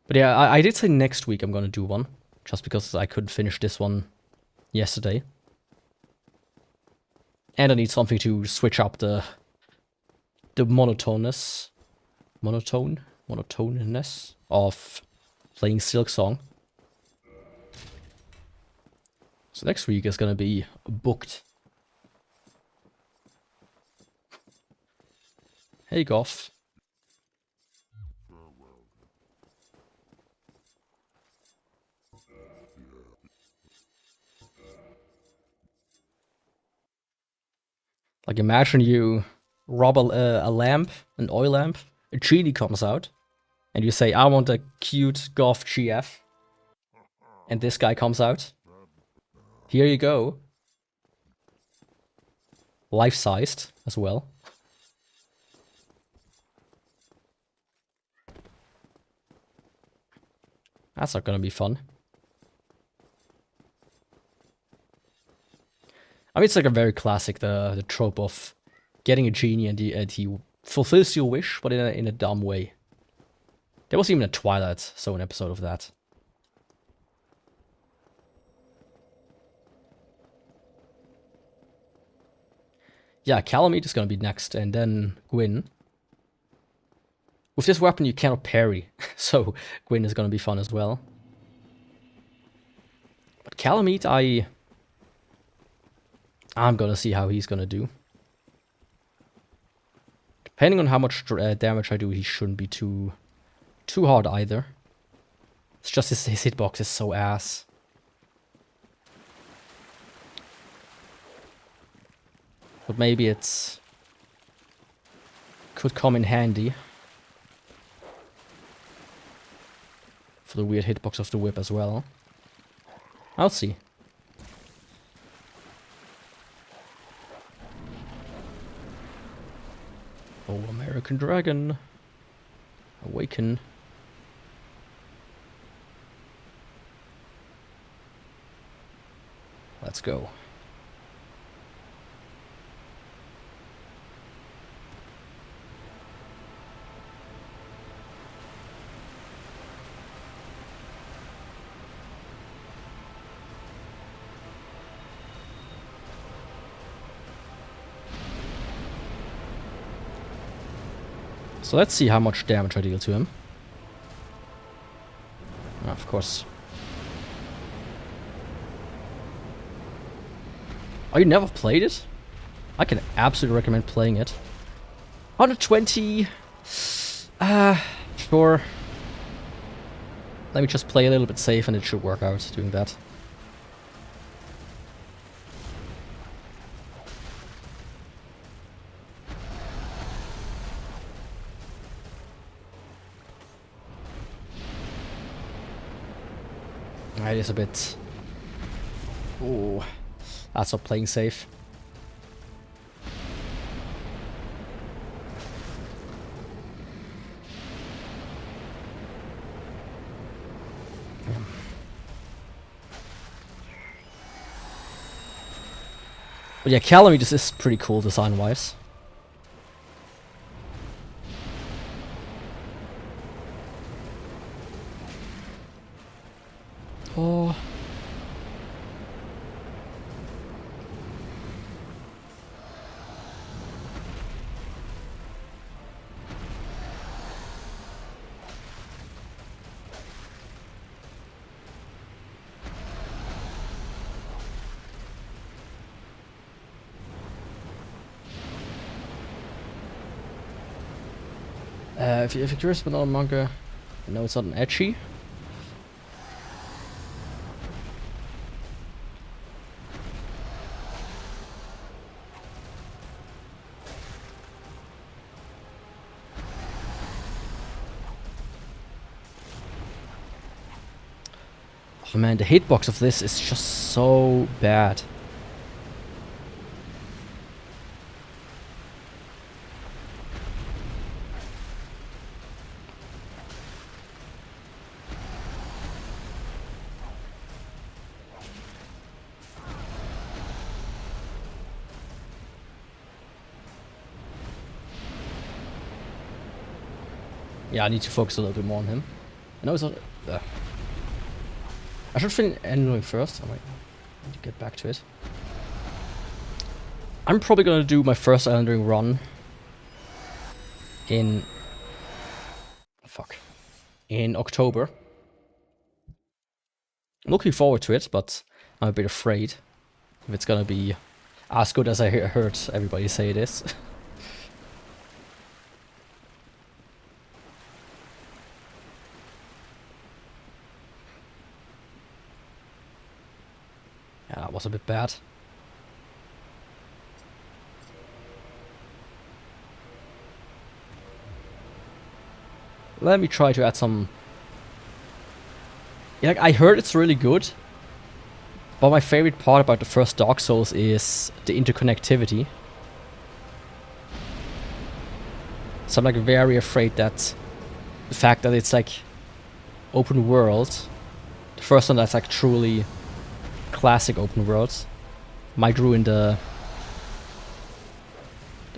But yeah, I did say next week I'm gonna do one. Just because I couldn't finish this one yesterday. And I need something to switch up the monotoneness of playing Silksong. So next week is gonna be booked. Hey, Goth. Like, imagine you rob a lamp, an oil lamp, a genie comes out, and you say, I want a cute Goth GF. And this guy comes out. Here you go. Life-sized as well. That's not gonna be fun. I mean, it's like a very classic, the trope of getting a genie and he fulfills your wish, but in a dumb way. There was even a Twilight Zone episode of that. Yeah, Calamite is gonna be next, and then Gwyn. With this weapon, you cannot parry, so Gwyn is gonna be fun as well. But Calamite, I'm gonna see how he's gonna do. Depending on how much damage I do, he shouldn't be too hard either. It's just his hitbox is so ass. But maybe it's could come in handy for the weird hitbox of the whip as well. I'll see. Oh, American Dragon. Awaken. Let's go. So let's see how much damage I deal to him. Of course. Oh, you never played it? I can absolutely recommend playing it. 120. Sure. Let me just play a little bit safe and it should work out doing that. It is a bit... Ooh, that's not playing safe. But yeah, Calamite this is pretty cool design-wise. Oh. If you're curious about another manga, I know it's not an ecchi. Oh man, the hitbox of this is just so bad. Yeah, I need to focus a little bit more on him. I know it's not... I should finish Elden Ring first. I might need to get back to it. I'm probably gonna do my first Elden Ring run in... Fuck. In October. I'm looking forward to it, but I'm a bit afraid if it's gonna be as good as I heard everybody say it is. Yeah, that was a bit bad. Let me try to add some... Yeah, like, I heard it's really good. But my favorite part about the first Dark Souls is the interconnectivity. So I'm like very afraid that the fact that it's like open world, the first one that's like truly classic open worlds, might ruin the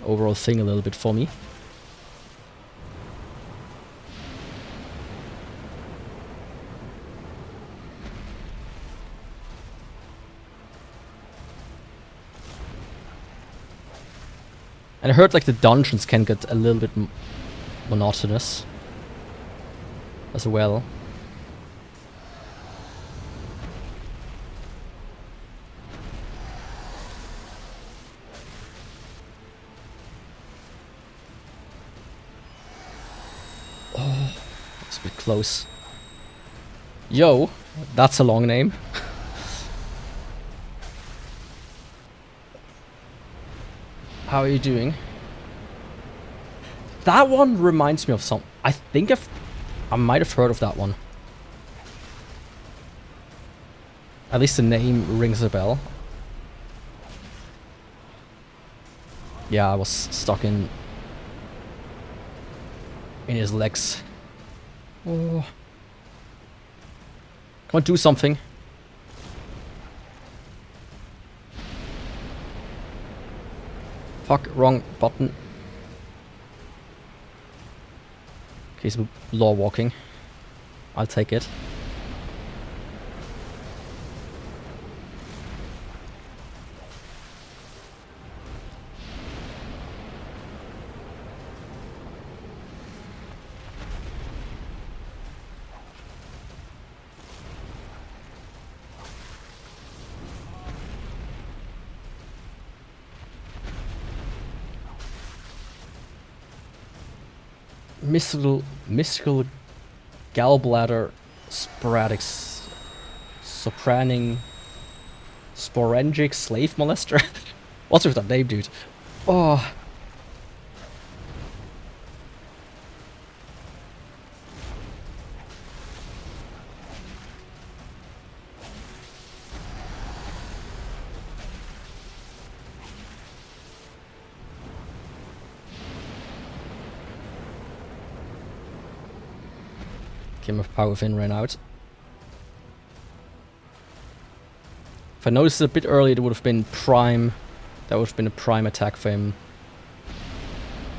overall thing a little bit for me. And I heard like the dungeons can get a little bit monotonous as well. Oh, that's a bit close. Yo, that's a long name. How are you doing? That one reminds me of some... I think I might have heard of that one. At least the name rings a bell. Yeah, I was stuck in his legs. Oh. Come on, do something. Fuck, wrong button. Okay, so law walking. I'll take it. Mystical gallbladder sporangic slave molester. What's with that name, dude? Oh. Okay, my power fin ran out. If I noticed it a bit earlier, it would have been prime. That would have been a prime attack for him.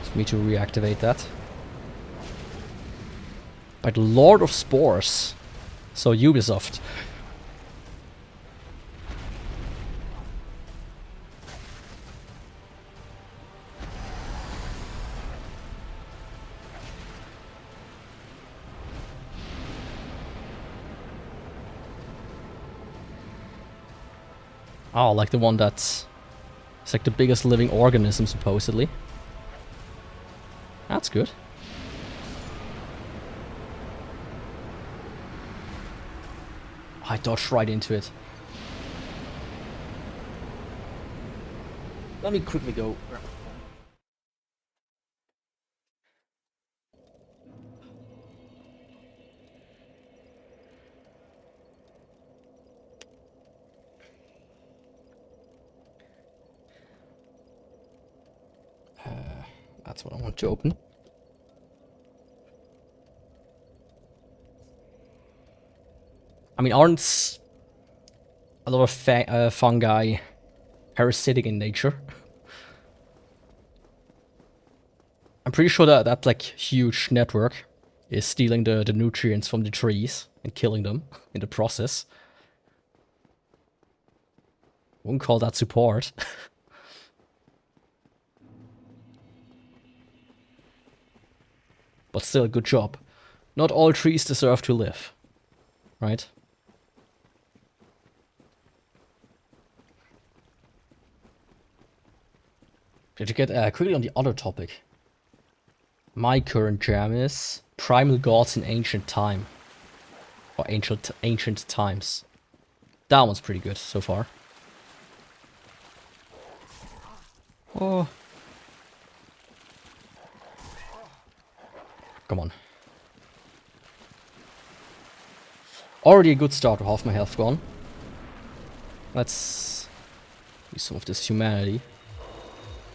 For me to reactivate that. By the Lord of Spores. So Ubisoft. Oh, like the one that's... It's like the biggest living organism, supposedly. That's good. I dodged right into it. Let me quickly go. That's what I want to open. I mean, aren't a lot of fungi parasitic in nature? I'm pretty sure that that like huge network is stealing the nutrients from the trees and killing them in the process. Wouldn't call that support. But still a good job. Not all trees deserve to live. Right? Did you get quickly on the other topic? My current jam is Primal Gods in Ancient Time. Or Ancient Times. That one's pretty good so far. Oh. Come on. Already a good start with half my health gone. Let's use some of this humanity.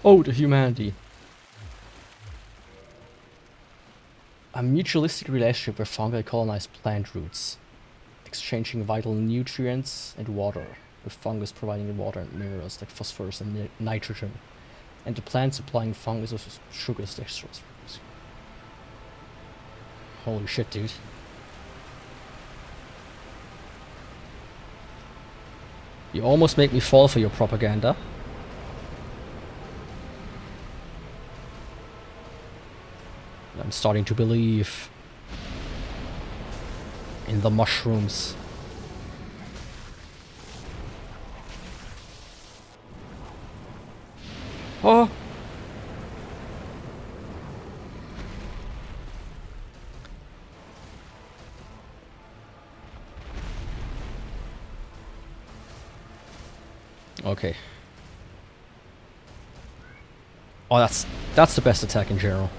Oh, the humanity. A mutualistic relationship where fungi colonize plant roots, exchanging vital nutrients and water, with fungus providing the water and minerals like phosphorus and nitrogen, and the plant supplying fungus with sugars, dextrose. Holy shit, dude. You almost make me fall for your propaganda. I'm starting to believe in the mushrooms. Oh! Okay. Oh, that's the best attack in general.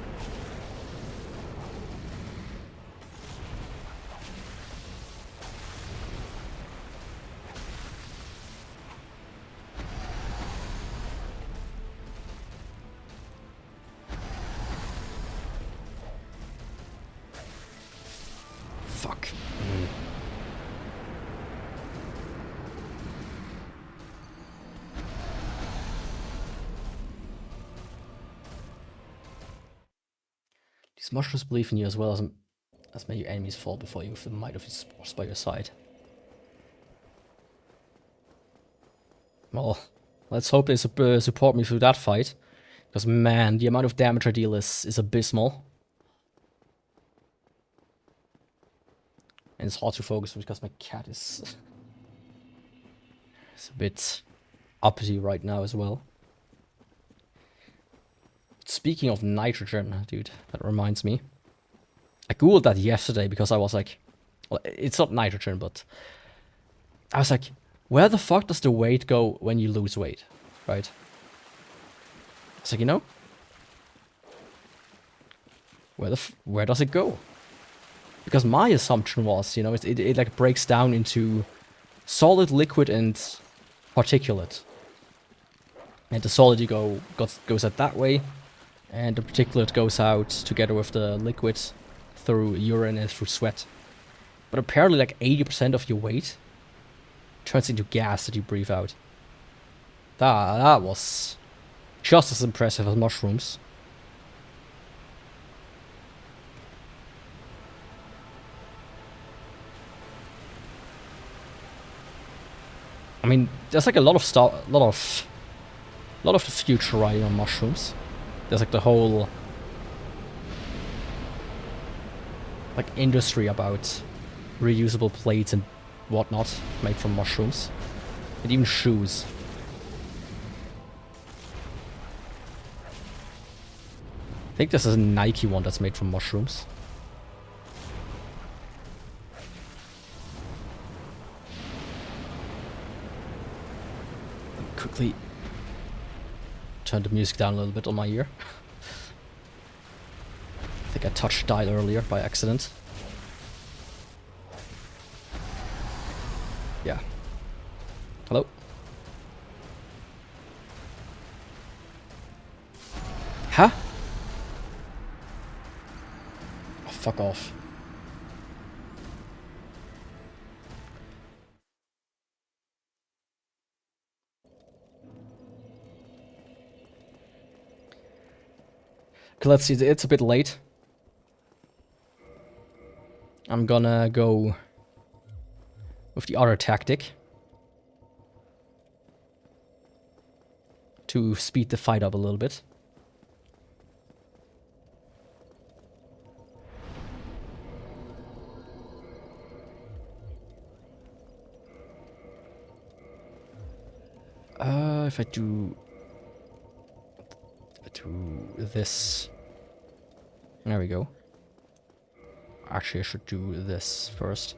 Fuck. These mushrooms believe in you as well as may your enemies fall before you with the might of his spores by your side. Well, let's hope they support me through that fight. Because man, the amount of damage I deal is abysmal. And it's hard to focus because my cat is a bit uppity right now as well. Speaking of nitrogen, dude, that reminds me. I googled that yesterday because I was like, well, it's not nitrogen, but I was like, where the fuck does the weight go when you lose weight, right? It's like, you know, where does it go? Because my assumption was, you know, it like breaks down into solid, liquid, and particulate. And the solid goes out that way, and the particulate goes out together with the liquid through urine and through sweat. But apparently like 80% of your weight turns into gas that you breathe out. That was just as impressive as mushrooms. I mean, there's like a lot of stuff, a lot of the future riding on mushrooms. There's like the whole like industry about reusable plates and whatnot made from mushrooms, and even shoes. I think this is a Nike one that's made from mushrooms. Quickly turn the music down a little bit on my ear. I think I touched dial earlier by accident. Yeah. Hello? Huh? Oh, fuck off. Okay, let's see, it's a bit late. I'm gonna go with the other tactic to speed the fight up a little bit. If I do this, there we go. Actually, I should do this first.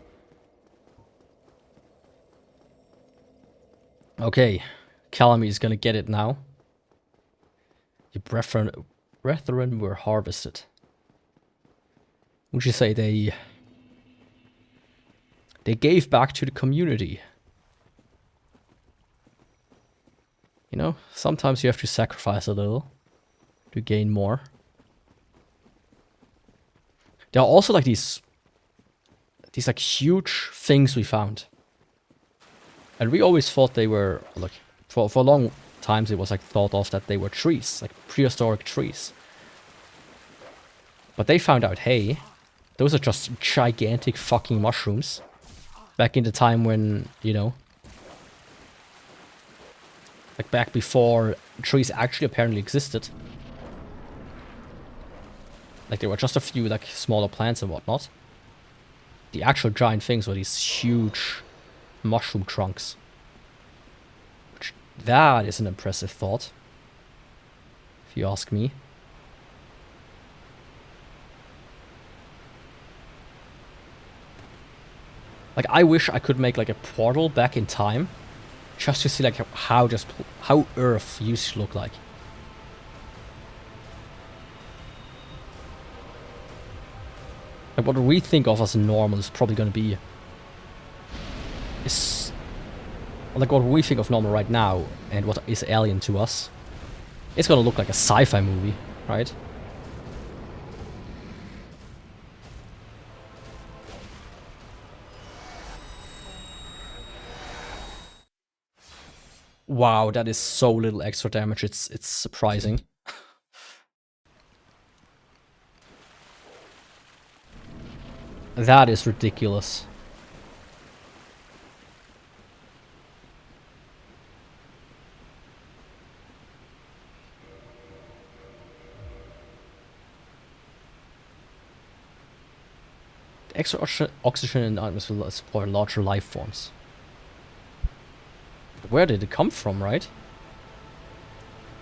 Okay, Calamy is gonna get it now. Your brethren were harvested. Would you say they gave back to the community? You know, sometimes you have to sacrifice a little to gain more. There are also like these like huge things we found. And we always thought they were like, for long times it was like thought of that they were trees, like prehistoric trees. But they found out, hey, those are just gigantic fucking mushrooms. Back in the time when, you know, like back before trees actually apparently existed. Like, there were just a few, like, smaller plants and whatnot. The actual giant things were these huge mushroom trunks. Which, that is an impressive thought, if you ask me. Like, I wish I could make, like, a portal back in time, just to see, like, how Earth used to look like. Like, what we think of as normal is probably going to be... like, what we think of normal right now, and what is alien to us, it's going to look like a sci-fi movie, right? Wow, that is so little extra damage, it's surprising. That is ridiculous. The extra oxygen in the atmosphere will support larger life forms. Where did it come from, right?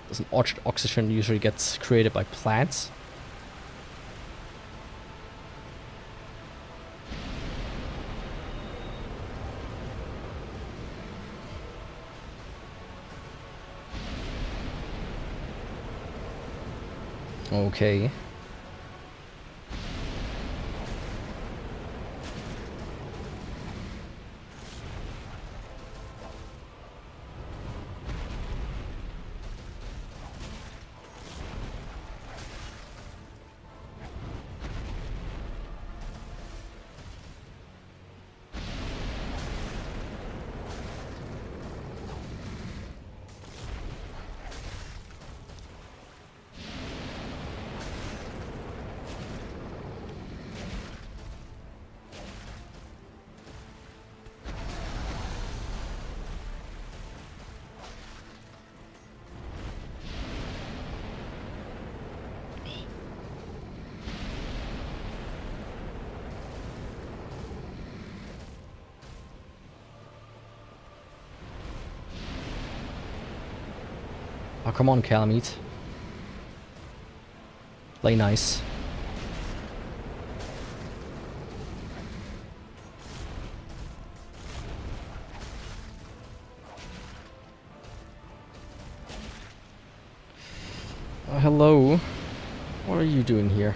Doesn't oxygen usually get created by plants? Okay. Oh, come on, Calamite. Play nice. Hello. What are you doing here?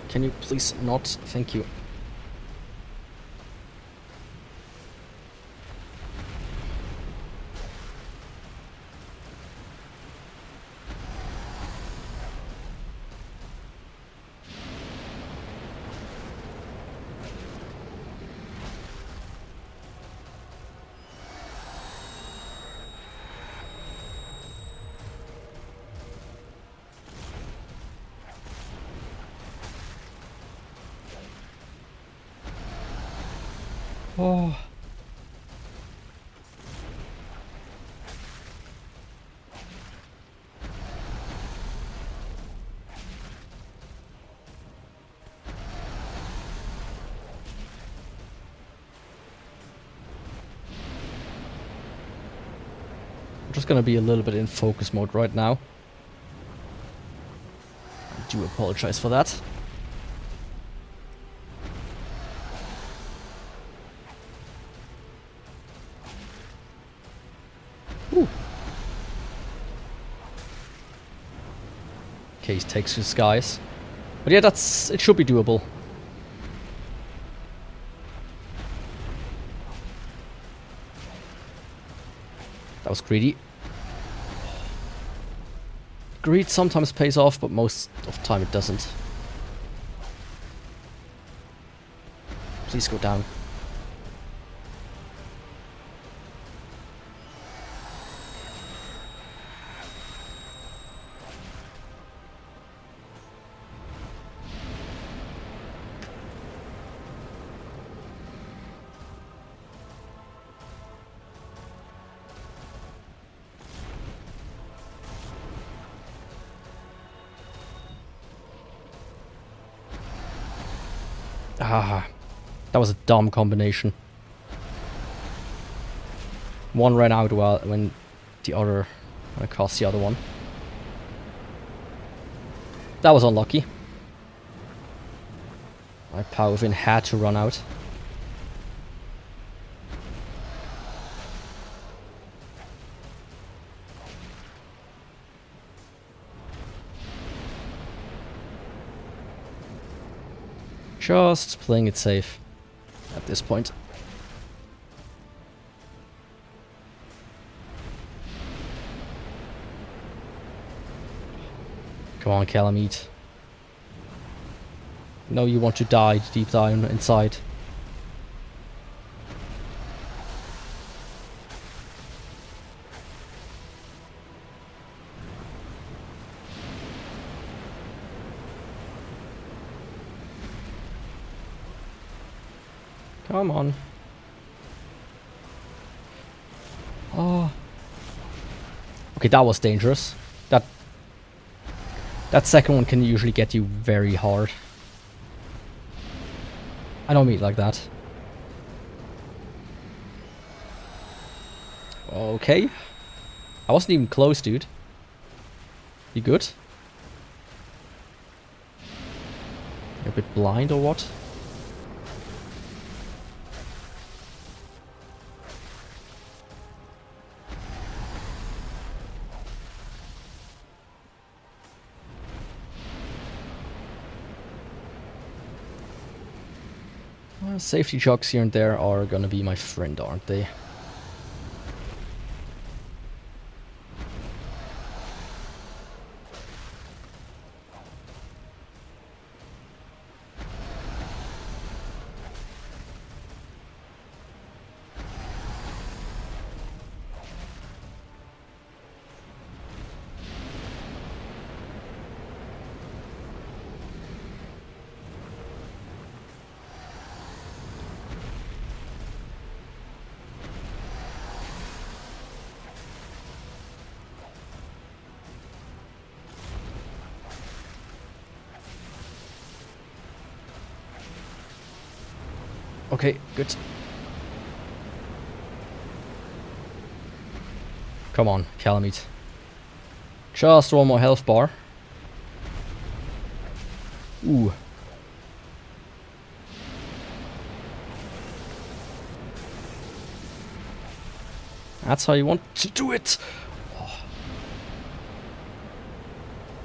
Can you please not? Thank you. Oh. I'm just gonna be a little bit in focus mode right now. I do apologize for that. Case takes his guys. But yeah, it should be doable. That was greedy. Greed sometimes pays off, but most of the time it doesn't. Please go down. Ah, that was a dumb combination. One ran out when the other cast the other one. That was unlucky. My power within had to run out. Just playing it safe at this point. Come on, Calamite. No, you want to die deep down inside. Come on. Oh. Okay, that was dangerous. That second one can usually get you very hard. I don't mean it like that. Okay. I wasn't even close, dude. You good? You're a bit blind or what? Safety jogs here and there are gonna be my friend, aren't they? Okay, good. Come on, Calamite. Just one more health bar. Ooh. That's how you want to do it. Oh.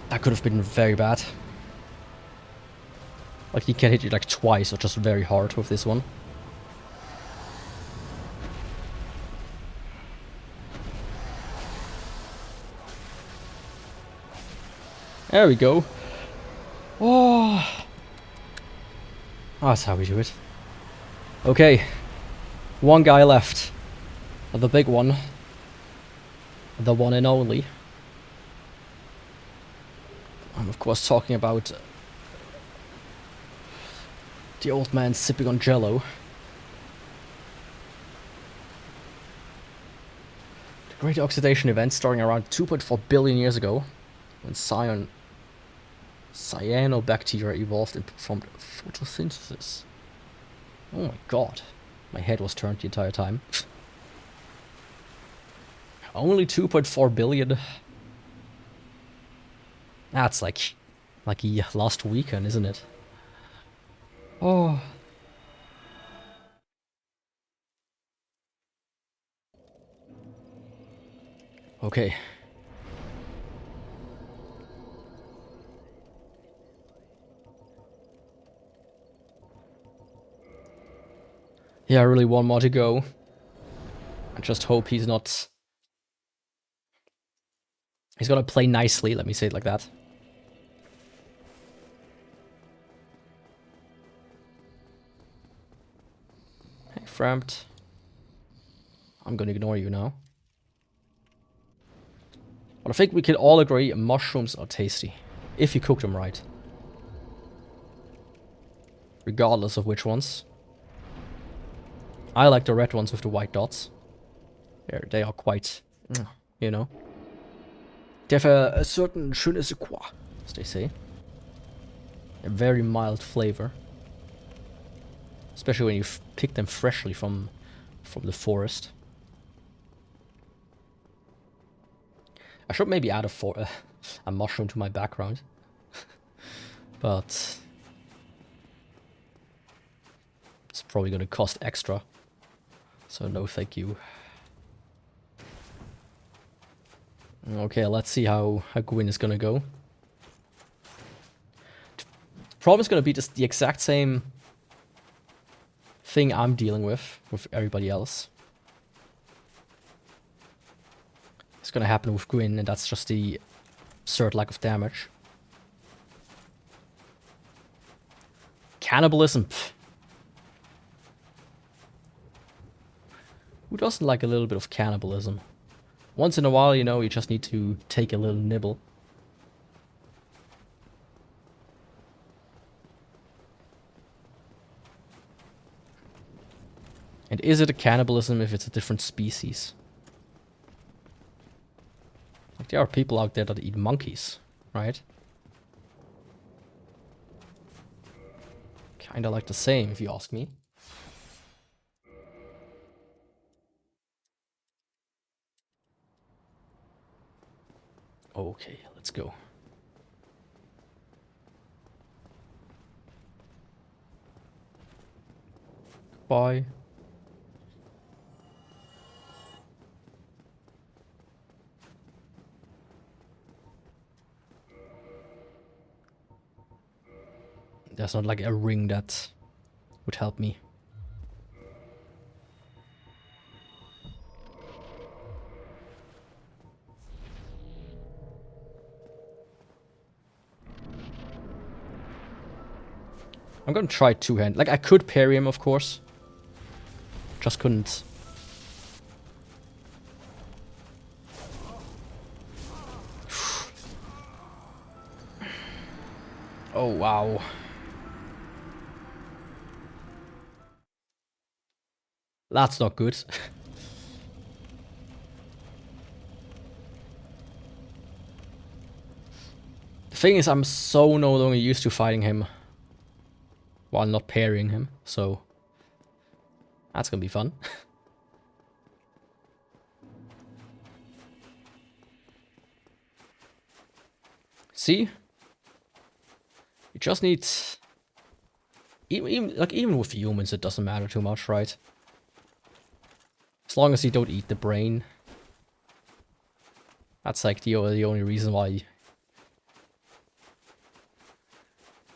That could have been very bad. Like, he can hit you like twice or just very hard with this one. There we go. Oh. That's how we do it. Okay. One guy left. The big one. The one and only. I'm of course talking about the old man sipping on jello. The Great Oxidation event starting around 2.4 billion years ago, when cyanobacteria evolved and performed photosynthesis. Oh my god. My head was turned the entire time. Only 2.4 billion. That's like last weekend, isn't it? Oh. Okay. Yeah, really one more to go. I just hope he's not... He's gonna play nicely, let me say it like that. Hey, Frampt. I'm gonna ignore you now. But I think we can all agree mushrooms are tasty. If you cook them right. Regardless of which ones. I like the red ones with the white dots. They are quite, you know. They have a certain je ne sais quoi, as they say. A very mild flavor. especially when you pick them freshly from the forest. I should maybe add a mushroom to my background, but it's probably gonna cost extra, so no thank you. Okay, let's see how Gwyn is gonna go. The problem is gonna be just the exact same thing I'm dealing with everybody else. It's gonna happen with Gwyn, and that's just the absurd lack of damage. Cannibalism. Pff. Who doesn't like a little bit of cannibalism? Once in a while, you know, you just need to take a little nibble. And is it a cannibalism if it's a different species? Like, there are people out there that eat monkeys, right? Kinda like the same, if you ask me. Okay, let's go. Bye. There's not like a ring that would help me. I'm gonna try two-hand. Like, I could parry him, of course. Just couldn't. Oh, wow. That's not good. The thing is, I'm so no longer used to fighting him while not parrying him, so that's gonna be fun. See? You just need... Even with humans, it doesn't matter too much, right? As long as you don't eat the brain. That's like the only reason why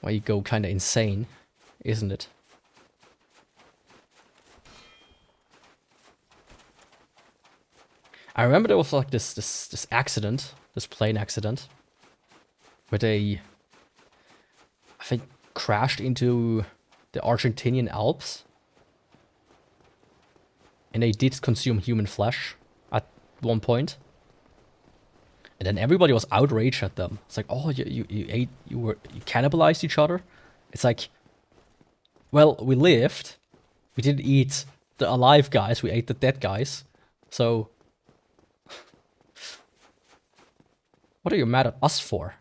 you go kind of insane, isn't it? I remember there was like this accident, this plane accident, where they, I think, crashed into the Argentinian Alps. And they did consume human flesh at one point. And then everybody was outraged at them. It's like, oh, you cannibalized each other? It's like, well, we lived. We didn't eat the alive guys, we ate the dead guys. So, what are you mad at us for?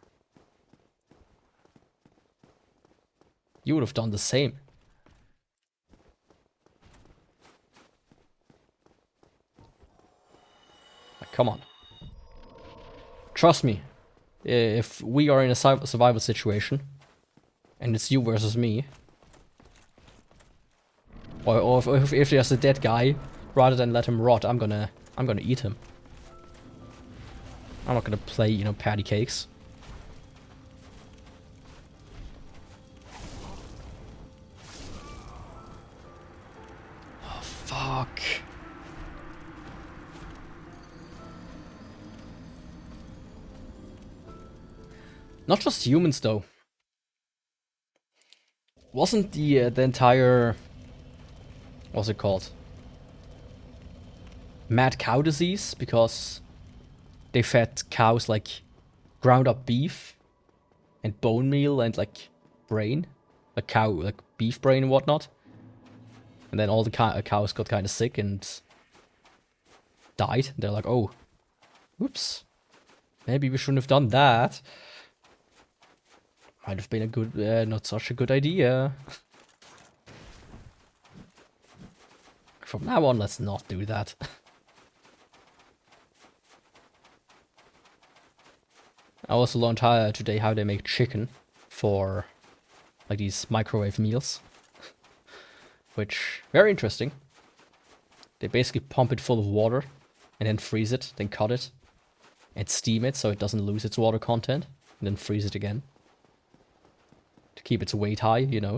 You would have done the same. Like, come on. Trust me. If we are in a survival situation, and it's you versus me, or if there's a dead guy, rather than let him rot, I'm gonna eat him. I'm not gonna play, you know, patty cakes. Oh, fuck. Not just humans, though. Wasn't the entire... what's it called? Mad cow disease? Because they fed cows, like, ground up beef and bone meal and, like, brain. Like cow, like beef brain and whatnot. And then all the cows got kind of sick and died. They're like, oh, oops. Maybe we shouldn't have done that. Might have been a good, not such a good idea. From now on, let's not do that. I also learned today how they make chicken for like these microwave meals. Which, very interesting. They basically pump it full of water and then freeze it, then cut it and steam it so it doesn't lose its water content, and then freeze it again. To keep its weight high, you know.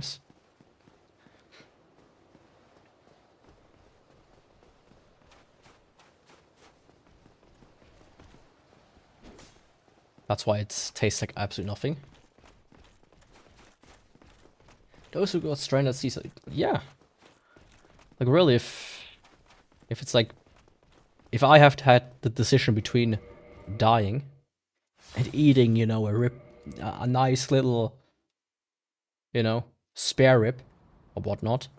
That's why it tastes like absolutely nothing. Those who got stranded at sea, yeah. Like really, if it's like, if I have had the decision between dying and eating, you know, a nice little, you know, spare rib or whatnot,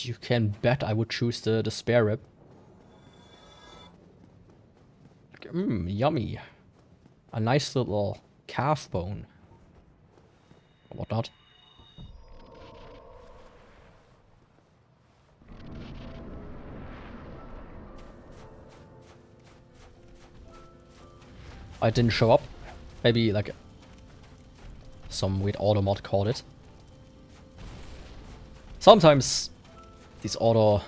you can bet I would choose the spare rib. Yummy. A nice little calf bone or whatnot. I didn't show up. Maybe like some weird auto mod called it. Sometimes these auto,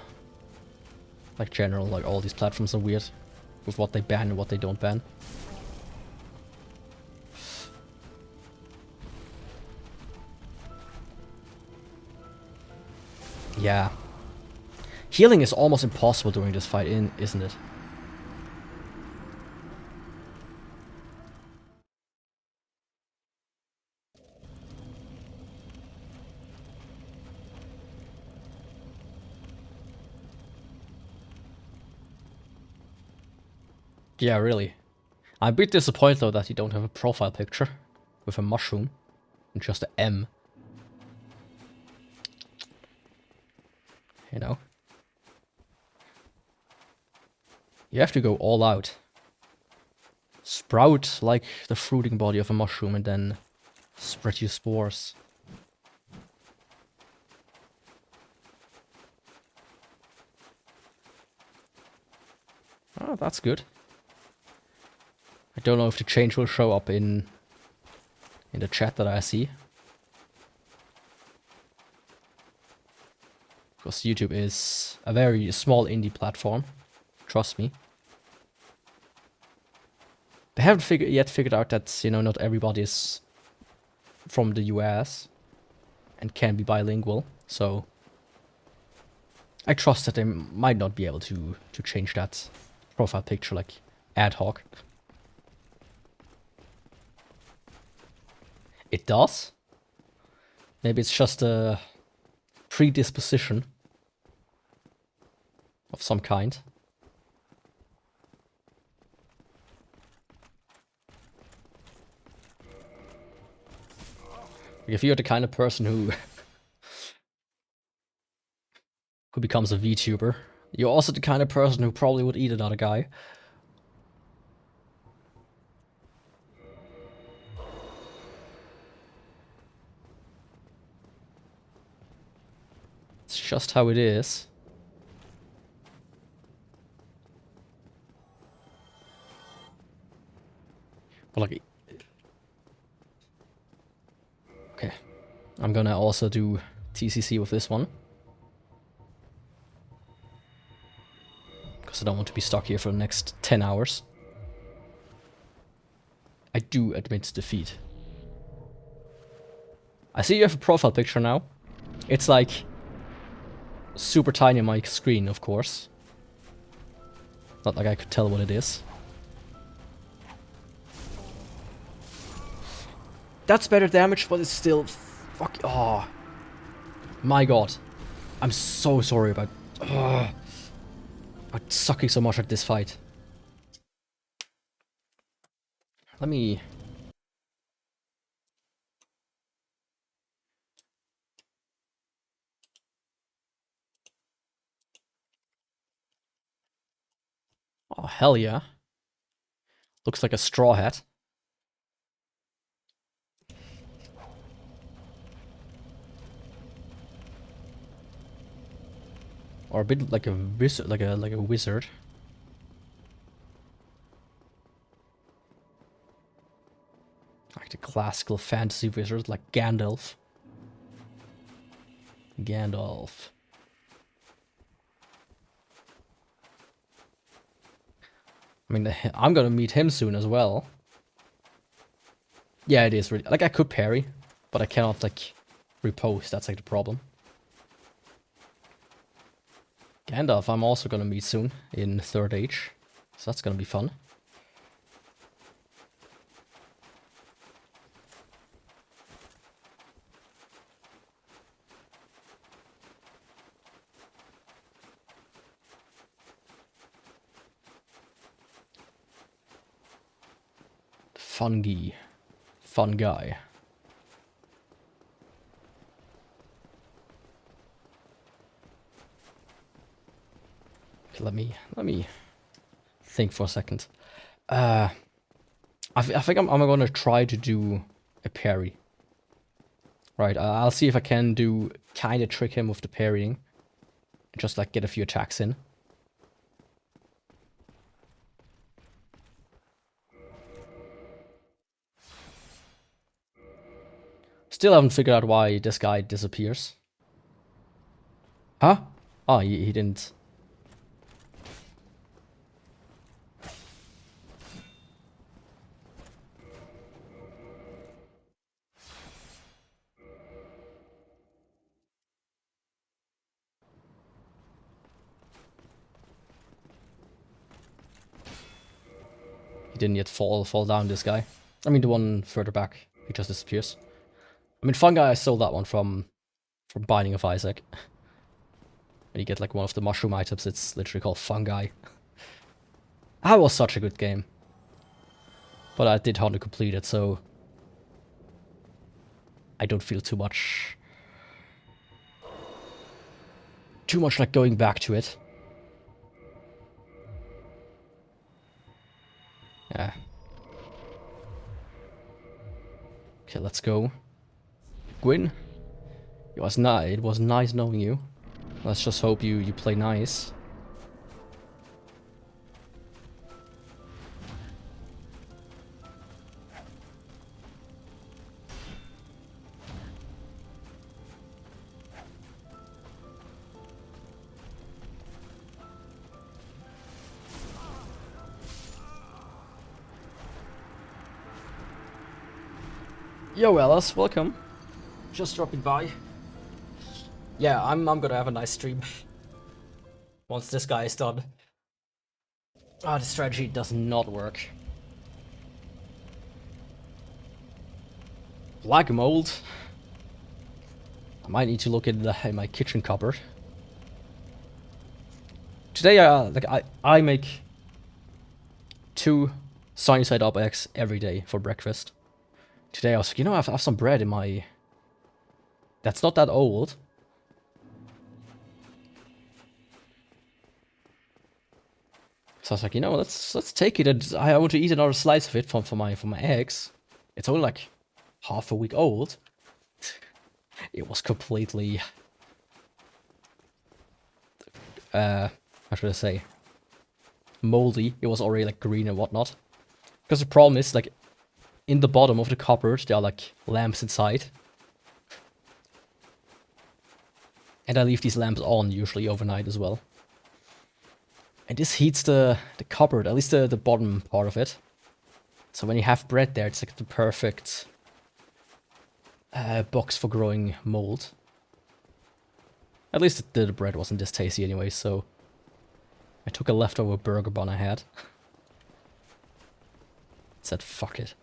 like general, like all these platforms are weird with what they ban and what they don't ban. Yeah. Healing is almost impossible during this fight, isn't it? Yeah, really. I'm a bit disappointed though that you don't have a profile picture with a mushroom and just an M. You know? You have to go all out. Sprout like the fruiting body of a mushroom and then spread your spores. Oh, that's good. I don't know if the change will show up in the chat that I see. Because YouTube is a very small indie platform. Trust me. They haven't yet figured out that, you know, not everybody is from the US and can be bilingual. So I trust that they might not be able to change that profile picture like ad hoc. It does. Maybe it's just a predisposition of some kind. If you're the kind of person who becomes a VTuber, you're also the kind of person who probably would eat another guy. It's just how it is. But like, okay, I'm gonna also do TCC with this one. Because I don't want to be stuck here for the next 10 hours. I do admit defeat. I see you have a profile picture now. It's like super tiny on my screen, of course. Not like I could tell what it is. That's better damage, but it's still... Fuck... Oh. My god. I'm so sorry about sucking so much at this fight. Let me... Oh, hell yeah. Looks like a straw hat. or a bit like a wizard, like a wizard. Like the classical fantasy wizard, like Gandalf. Gandalf. I mean, I'm gonna meet him soon as well. Yeah, it is really, like, I could parry, but I cannot, like, repose. That's, like, the problem. Gandalf, I'm also gonna meet soon in 3rd Age, so that's gonna be fun. Fungi. Fun guy. Okay, let me think for a second. I think I'm gonna try to do a parry. Right, I'll see if I can do kind of trick him with the parrying. Just like get a few attacks in. Still haven't figured out why this guy disappears. Huh? Oh, he didn't. He didn't yet fall down, this guy. I mean, the one further back. He just disappears. I mean, Fun Guy, I stole that one from Binding of Isaac. When you get like one of the mushroom items, it's literally called Fun Guy. That was such a good game. But I did hardly complete it, so I don't feel too much like going back to it. Yeah. Okay, let's go. Gwyn, it was nice knowing you. Let's just hope you play nice. Yo, Alice, welcome. Just dropping by. Yeah, I'm gonna have a nice stream. Once this guy is done. Ah, the strategy does not work. Black mold. I might need to look in my kitchen cupboard. Today, I make 2 sunny side up eggs every day for breakfast. Today I was like, you know, I have some bread in my... That's not that old. So I was like, you know, let's take it. And I want to eat another slice of it for my eggs. It's only like half a week old. It was completely... how should I say? Moldy. It was already like green and whatnot. Because the problem is, like, in the bottom of the cupboard, there are like lamps inside. And I leave these lamps on usually overnight as well. And this heats the cupboard, at least the bottom part of it. So when you have bread there, it's like the perfect box for growing mold. At least the bread wasn't this tasty anyway, so I took a leftover burger bun I had. Said fuck it.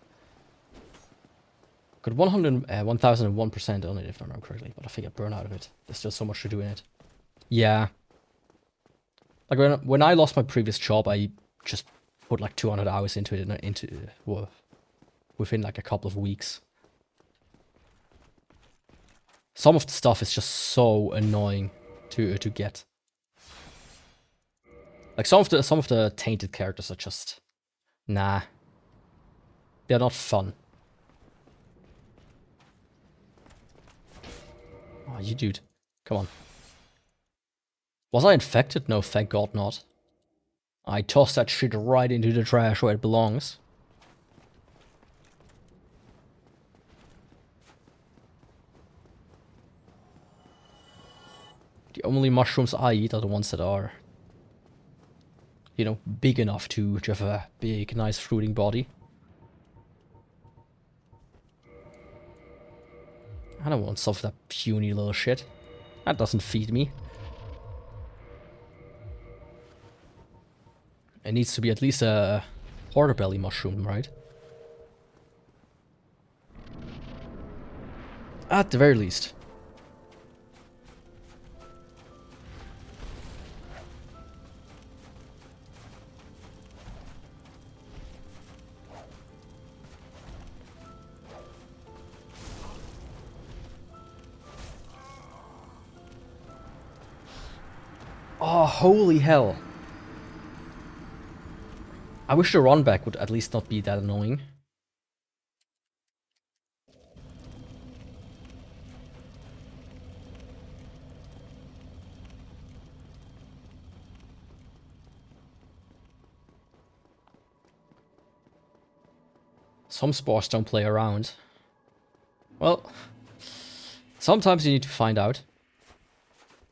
Got 1001% on it if I remember correctly, but I think I burn out of it. There's still so much to do in it. Yeah. Like when I lost my previous job, I just put like 200 hours into it within like a couple of weeks. Some of the stuff is just so annoying to get. Like some of the tainted characters are just nah. They're not fun. Oh, you dude. Come on. Was I infected? No, thank God not. I tossed that shit right into the trash where it belongs. The only mushrooms I eat are the ones that are, you know, big enough to have a big, nice fruiting body. I don't want some of that puny little shit. That doesn't feed me. It needs to be at least a porterbelly mushroom, right? At the very least. Oh, holy hell. I wish the run back would at least not be that annoying. Some sports don't play around. Well, sometimes you need to find out.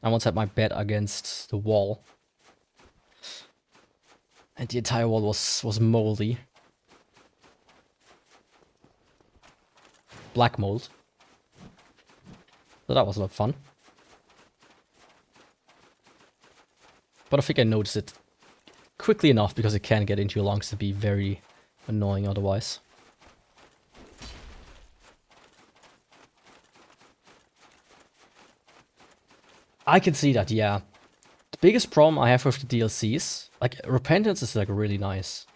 I once had my bed against the wall. And the entire wall was moldy. Black mold. So that was a lot of fun. But I think I noticed it quickly enough because it can get into your lungs to be very annoying otherwise. I can see that, yeah. The biggest problem I have with the DLCs, like Repentance is like really nice.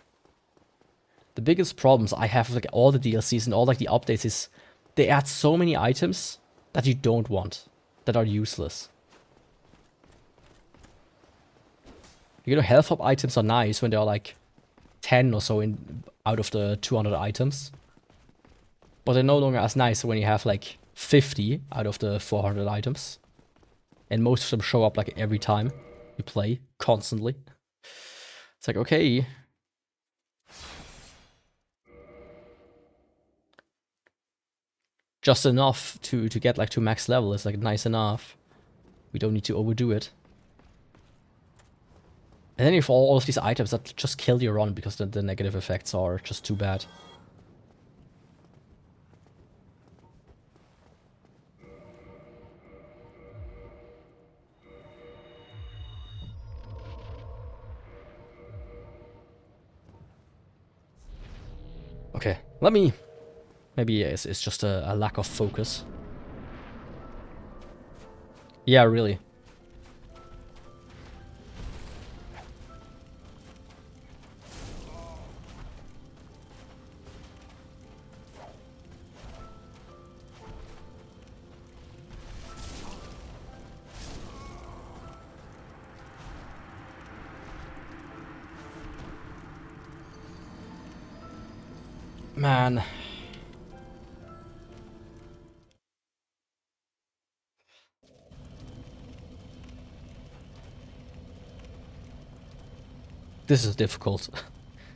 The biggest problems I have with like all the DLCs and all like the updates is they add so many items that you don't want, that are useless. You know, health up items are nice when there are like 10 or so out of the 200 items. But they're no longer as nice when you have like 50 out of the 400 items. And most of them show up like every time you play, constantly. It's like, okay. Just enough to get like to max level is like nice enough. We don't need to overdo it. And then you have all of these items that just kill your run because the negative effects are just too bad. Okay, let me... Maybe it's just a lack of focus. Yeah, really. Man. This is difficult.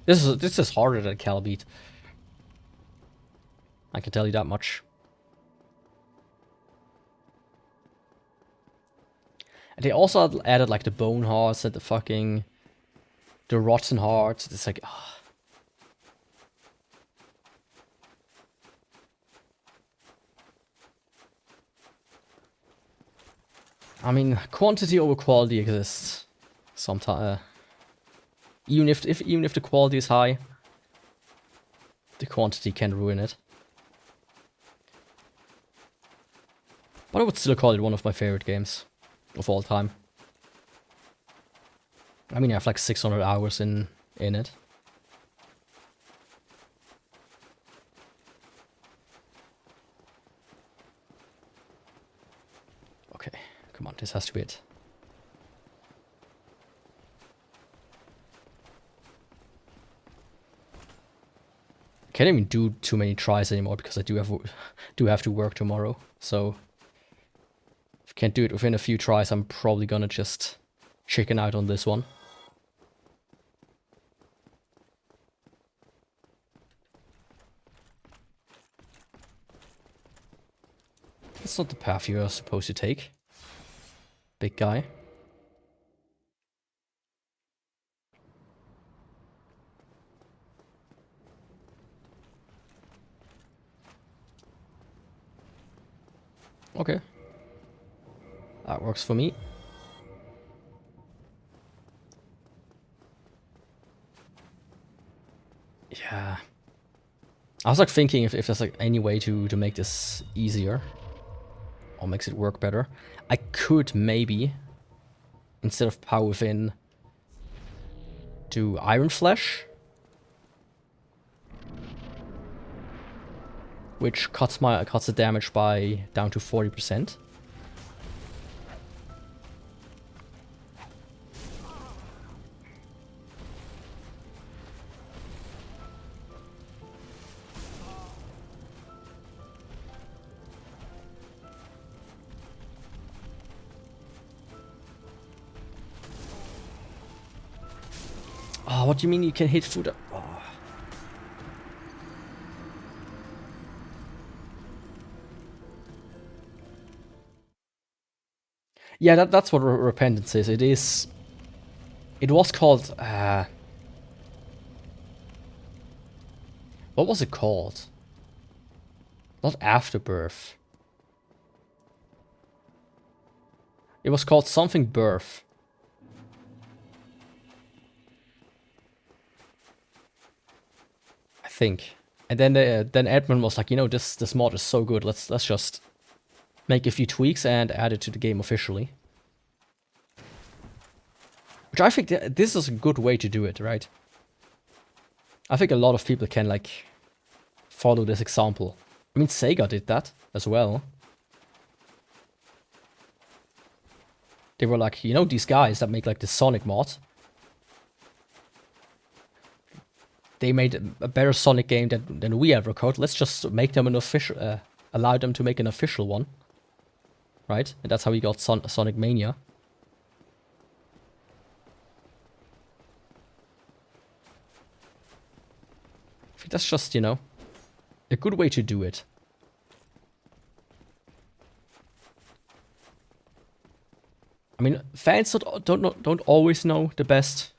This is harder than Calbeat. I can tell you that much. And they also added like the bone hearts and the rotten hearts. It's like, I mean, quantity over quality exists sometimes. Even if the quality is high, the quantity can ruin it. But I would still call it one of my favorite games of all time. I mean, I have like 600 hours in it. Okay, come on, this has to be it. Can't even do too many tries anymore because I do have to work tomorrow. So if I can't do it within a few tries, I'm probably gonna just chicken out on this one. That's not the path you're supposed to take. Big guy. Okay. That works for me. Yeah. I was like thinking if there's like any way to make this easier. Or makes it work better. I could maybe, instead of power within, do Iron Flesh. Which cuts the damage by down to 40%. Oh, what do you mean you can hit food? Oh. Yeah, that's what repentance is. It was called. What was it called? Not Afterbirth. It was called something Birth. I think. And then Edmund was like, you know, this mod is so good. Let's just make a few tweaks and add it to the game officially. Which I think this is a good way to do it, right? I think a lot of people can like follow this example. I mean, Sega did that as well. They were like, you know, these guys that make like the Sonic mod. They made a better Sonic game than we ever could. Let's just make them an official, allow them to make an official one. Right? And that's how we got Sonic Mania. I think that's just, you know, a good way to do it. I mean, fans don't always know the best,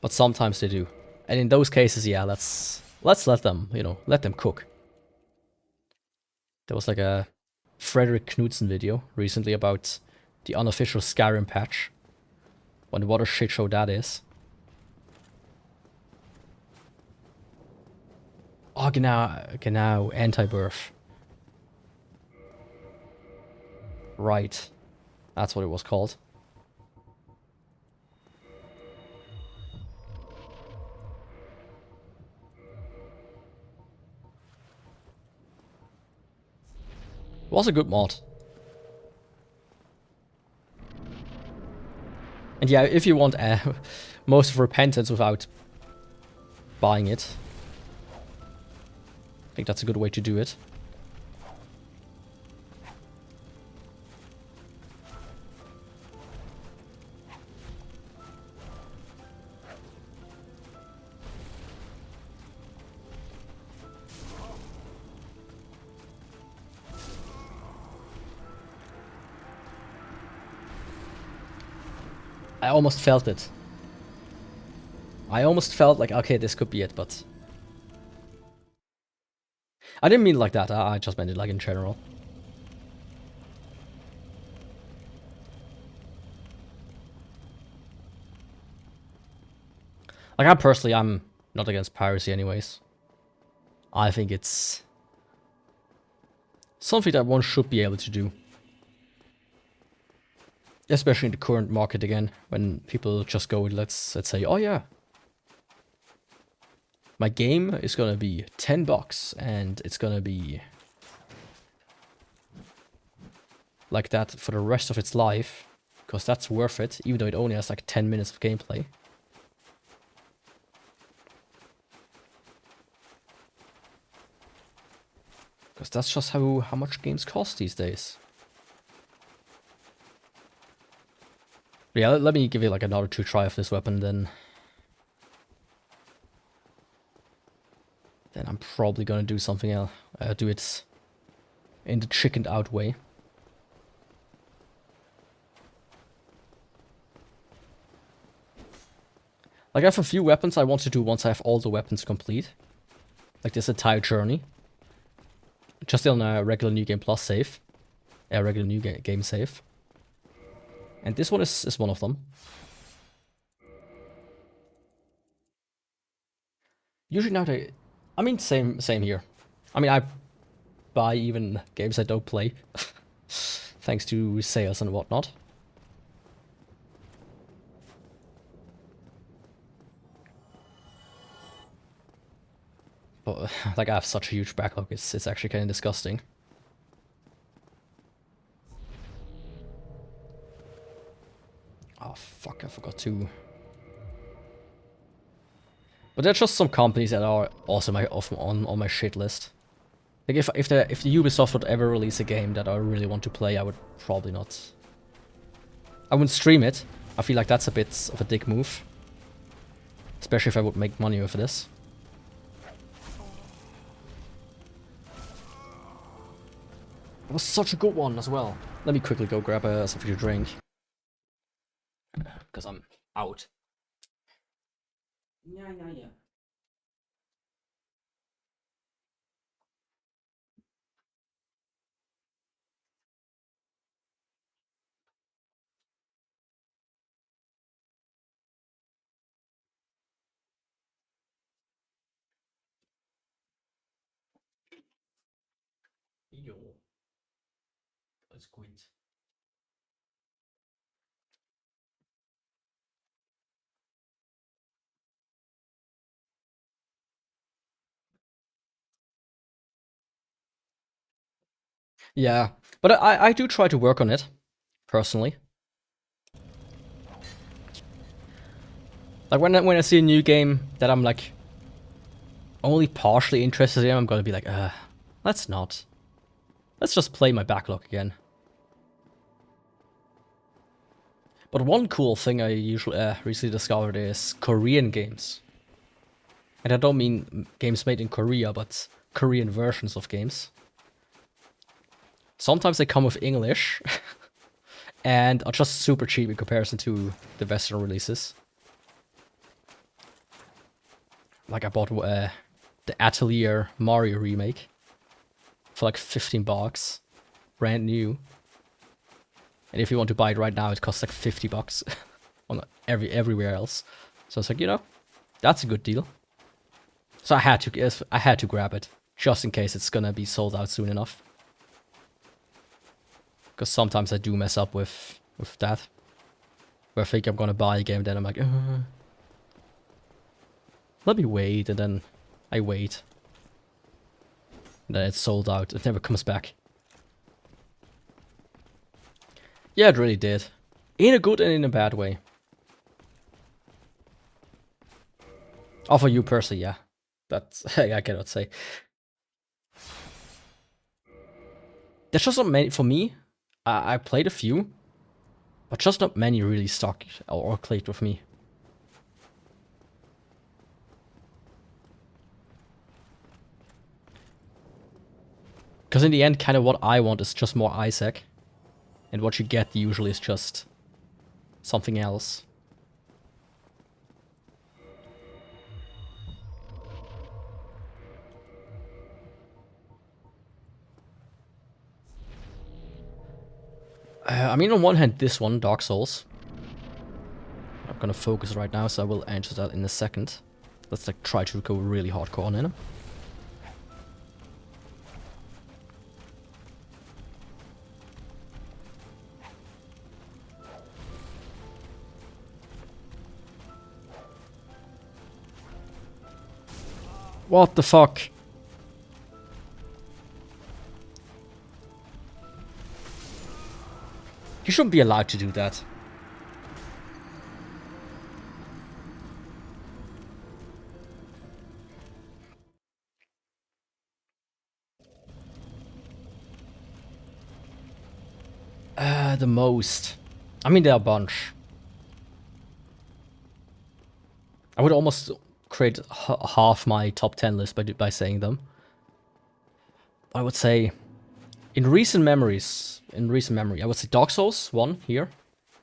but sometimes they do. And in those cases, yeah, let's let them, you know, let them cook. There was like a Frederick Knudsen video recently about the unofficial Skyrim patch. What a shit show that is. Oh, genau, Anti-Birth. Right. That's what it was called. It was a good mod. And yeah, if you want most of Repentance without buying it, I think that's a good way to do it. I almost felt it. I almost felt like, okay, this could be it, but I didn't mean it like that. I just meant it like in general. Like, I'm not against piracy anyways. I think it's something that one should be able to do. Especially in the current market again, when people just go, let's say, oh yeah, my game is gonna be $10 and it's gonna be like that for the rest of its life, because that's worth it, even though it only has like 10 minutes of gameplay. Because that's just how much games cost these days. Yeah, let me give it like another 2 try of this weapon, then I'm probably gonna do something else. Do it in the chickened out way. Like, I have a few weapons I want to do once I have all the weapons complete. Like this entire journey. Just on a regular New Game Plus save. A regular New Game save. And this one is one of them. Usually now I mean, same here. I mean, I buy even games I don't play. Thanks to sales and whatnot. But, like, I have such a huge backlog, it's actually kind of disgusting. Oh, fuck, I forgot to... But there's just some companies that are also on my shit list. Like, if the Ubisoft would ever release a game that I really want to play, I would probably not... I wouldn't stream it. I feel like that's a bit of a dick move. Especially if I would make money with this. It was such a good one as well. Let me quickly go grab something to drink. Because I'm out. Yeah. Yo. Let's quit. Yeah, but I do try to work on it, personally. Like when I see a new game that I'm like only partially interested in, I'm gonna be like, let's not. Let's just play my backlog again. But one cool thing I usually recently discovered is Korean games. And I don't mean games made in Korea, but Korean versions of games. Sometimes they come with English, and are just super cheap in comparison to the Western releases. Like I bought the Atelier Mario remake for like 15 bucks, brand new. And if you want to buy it right now, it costs like 50 bucks on everywhere else. So it's like, you know, that's a good deal. So I had to grab it just in case it's gonna be sold out soon enough. Because sometimes I do mess up with that. Where I think I'm gonna buy a game, then I'm like, let me wait, and then I wait. And then it's sold out, it never comes back. Yeah, it really did. In a good and in a bad way. Oh, for you personally, yeah. That's, I cannot say. There's just not many, for me, I played a few, but just not many really stuck or clicked with me. Because in the end, kind of what I want is just more Isaac. And what you get usually is just something else. I mean, on one hand, this one, Dark Souls. I'm gonna focus right now, so I will answer that in a second. Let's like try to go really hardcore on him. What the fuck? You shouldn't be allowed to do that. The most. I mean, there are a bunch. I would almost create half my top 10 list by saying them. I would say, in recent memory, I would say Dark Souls 1 here.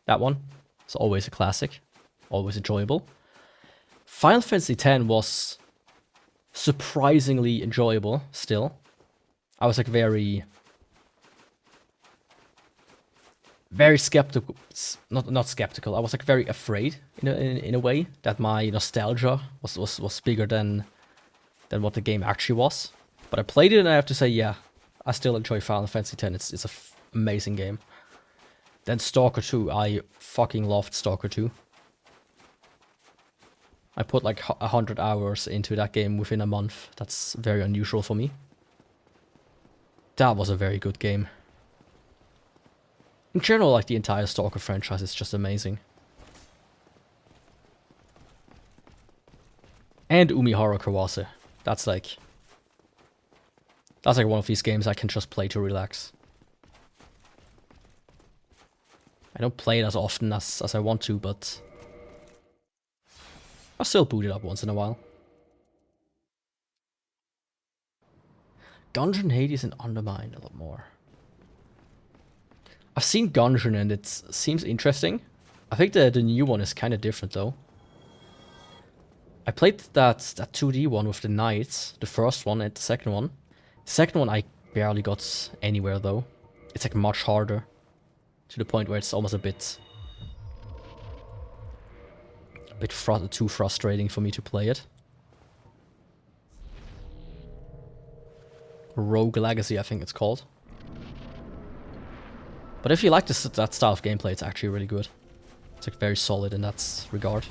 That one. It's always a classic. Always enjoyable. Final Fantasy X was surprisingly enjoyable still. I was like very skeptical, not skeptical. I was like very afraid in a way that my nostalgia was bigger than what the game actually was. But I played it and I have to say, yeah, I still enjoy Final Fantasy X. It's an amazing game. Then Stalker 2, I fucking loved Stalker 2. I put like 100 hours into that game within a month. That's very unusual for me. That was a very good game. In general, like the entire Stalker franchise is just amazing. And Umihara Kawase. That's like one of these games I can just play to relax. I don't play it as often as I want to, but I'll still boot it up once in a while. Gungeon, Hades, and Undermine a lot more. I've seen Gungeon and it seems interesting. I think the new one is kind of different though. I played that 2D one with the knights, the first one and the second one. The second one I barely got anywhere though. It's like much harder. To the point where it's almost a bit too frustrating for me to play it. Rogue Legacy, I think it's called. But if you like that style of gameplay, it's actually really good. It's like very solid in that regard.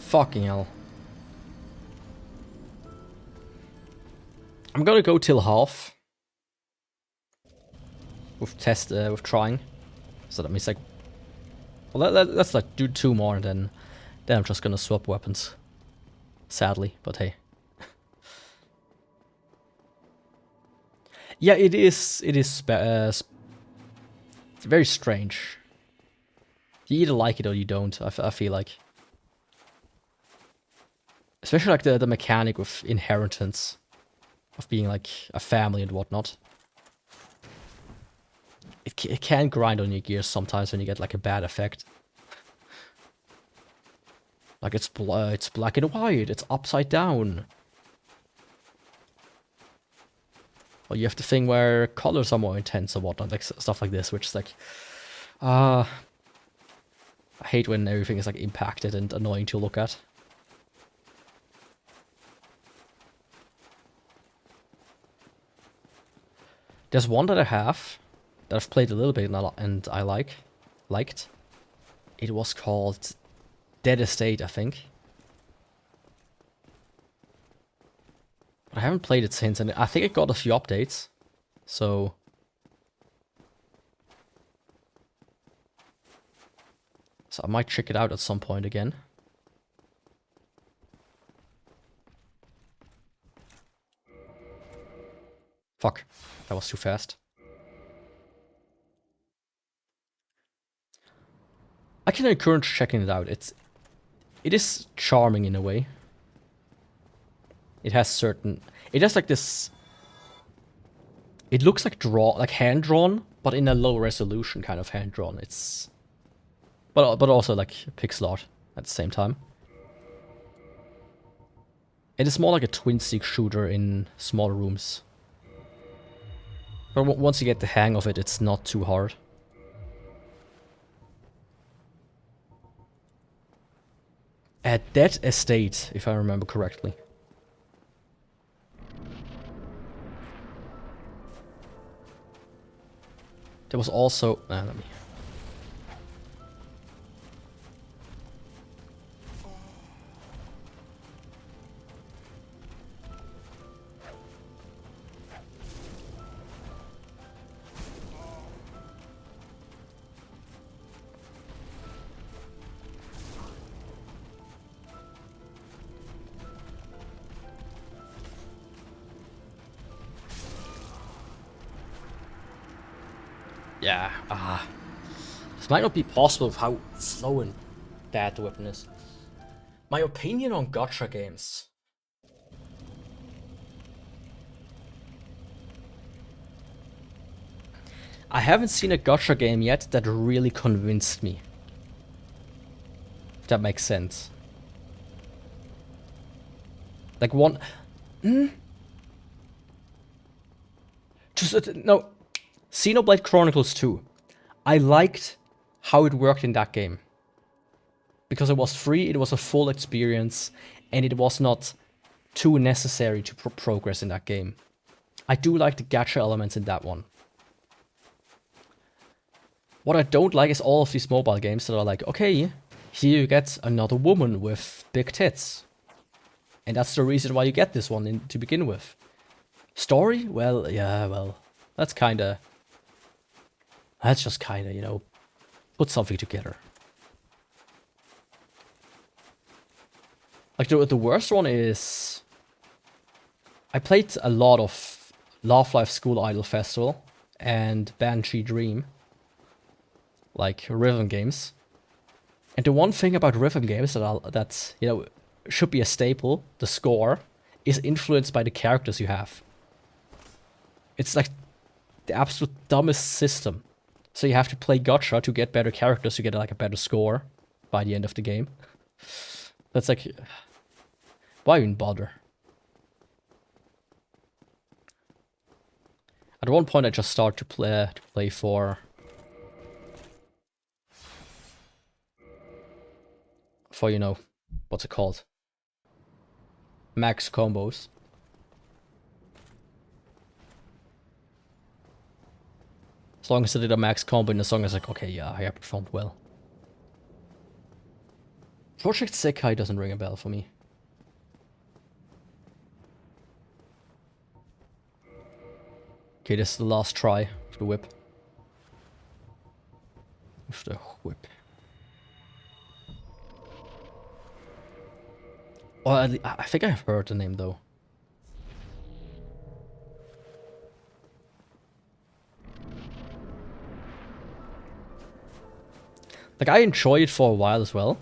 Fucking hell. I'm gonna go till half. With trying. So that means like... Well, let's like do 2 more and then I'm just gonna swap weapons. Sadly, but hey. Yeah, it is very strange. You either like it or you don't, I feel like. Especially like the mechanic of inheritance. Of being like a family and whatnot. It can grind on your gears sometimes when you get like a bad effect. Like it's black and white, it's upside down. Or you have the thing where colors are more intense or whatnot, like stuff like this, which is like... I hate when everything is like impacted and annoying to look at. There's one that I have, that I've played a little bit and I liked. It was called Dead Estate, I think. But I haven't played it since, and I think it got a few updates. So I might check it out at some point again. Fuck, that was too fast. I can encourage checking it out. It is charming in a way. It has like this... It looks like hand-drawn, but in a low resolution kind of hand-drawn. It's... But also like pixel art at the same time. It is more like a twin-stick shooter in small rooms. But once you get the hang of it, it's not too hard. At Dead Estate, if I remember correctly. There was also... let me... Yeah, this might not be possible with how slow and bad the weapon is. My opinion on gacha games. I haven't seen a gacha game yet that really convinced me. If that makes sense. Like one... No. Xenoblade Chronicles 2. I liked how it worked in that game. Because it was free, it was a full experience, and it was not too necessary to progress in that game. I do like the gacha elements in that one. What I don't like is all of these mobile games that are like, okay, here you get another woman with big tits. And that's the reason why you get this one to begin with. Story? Well, yeah, well, that's just kinda, you know, put something together. Like, the worst one is... I played a lot of Love Life School Idol Festival and Banshee Dream. Like, rhythm games. And the one thing about rhythm games that you know, should be a staple, the score, is influenced by the characters you have. It's like the absolute dumbest system. So you have to play gacha to get better characters to get like a better score by the end of the game. That's like... Why even bother? At one point I just started to play for... For, you know, what's it called? Max combos. As long as I did a max combo in the song, I was like, okay, yeah, I performed well. Project Sekai doesn't ring a bell for me. Okay, this is the last try of the whip. With the whip. Oh, I think I've heard the name though. Like, I enjoyed it for a while as well.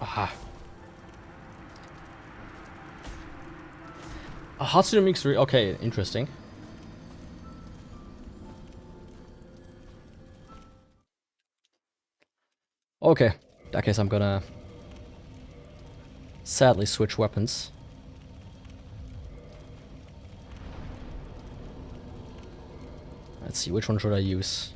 Aha. A Hatsune Mix 3. Okay, interesting. Okay, in that case I'm gonna sadly switch weapons. Let's see, which one should I use?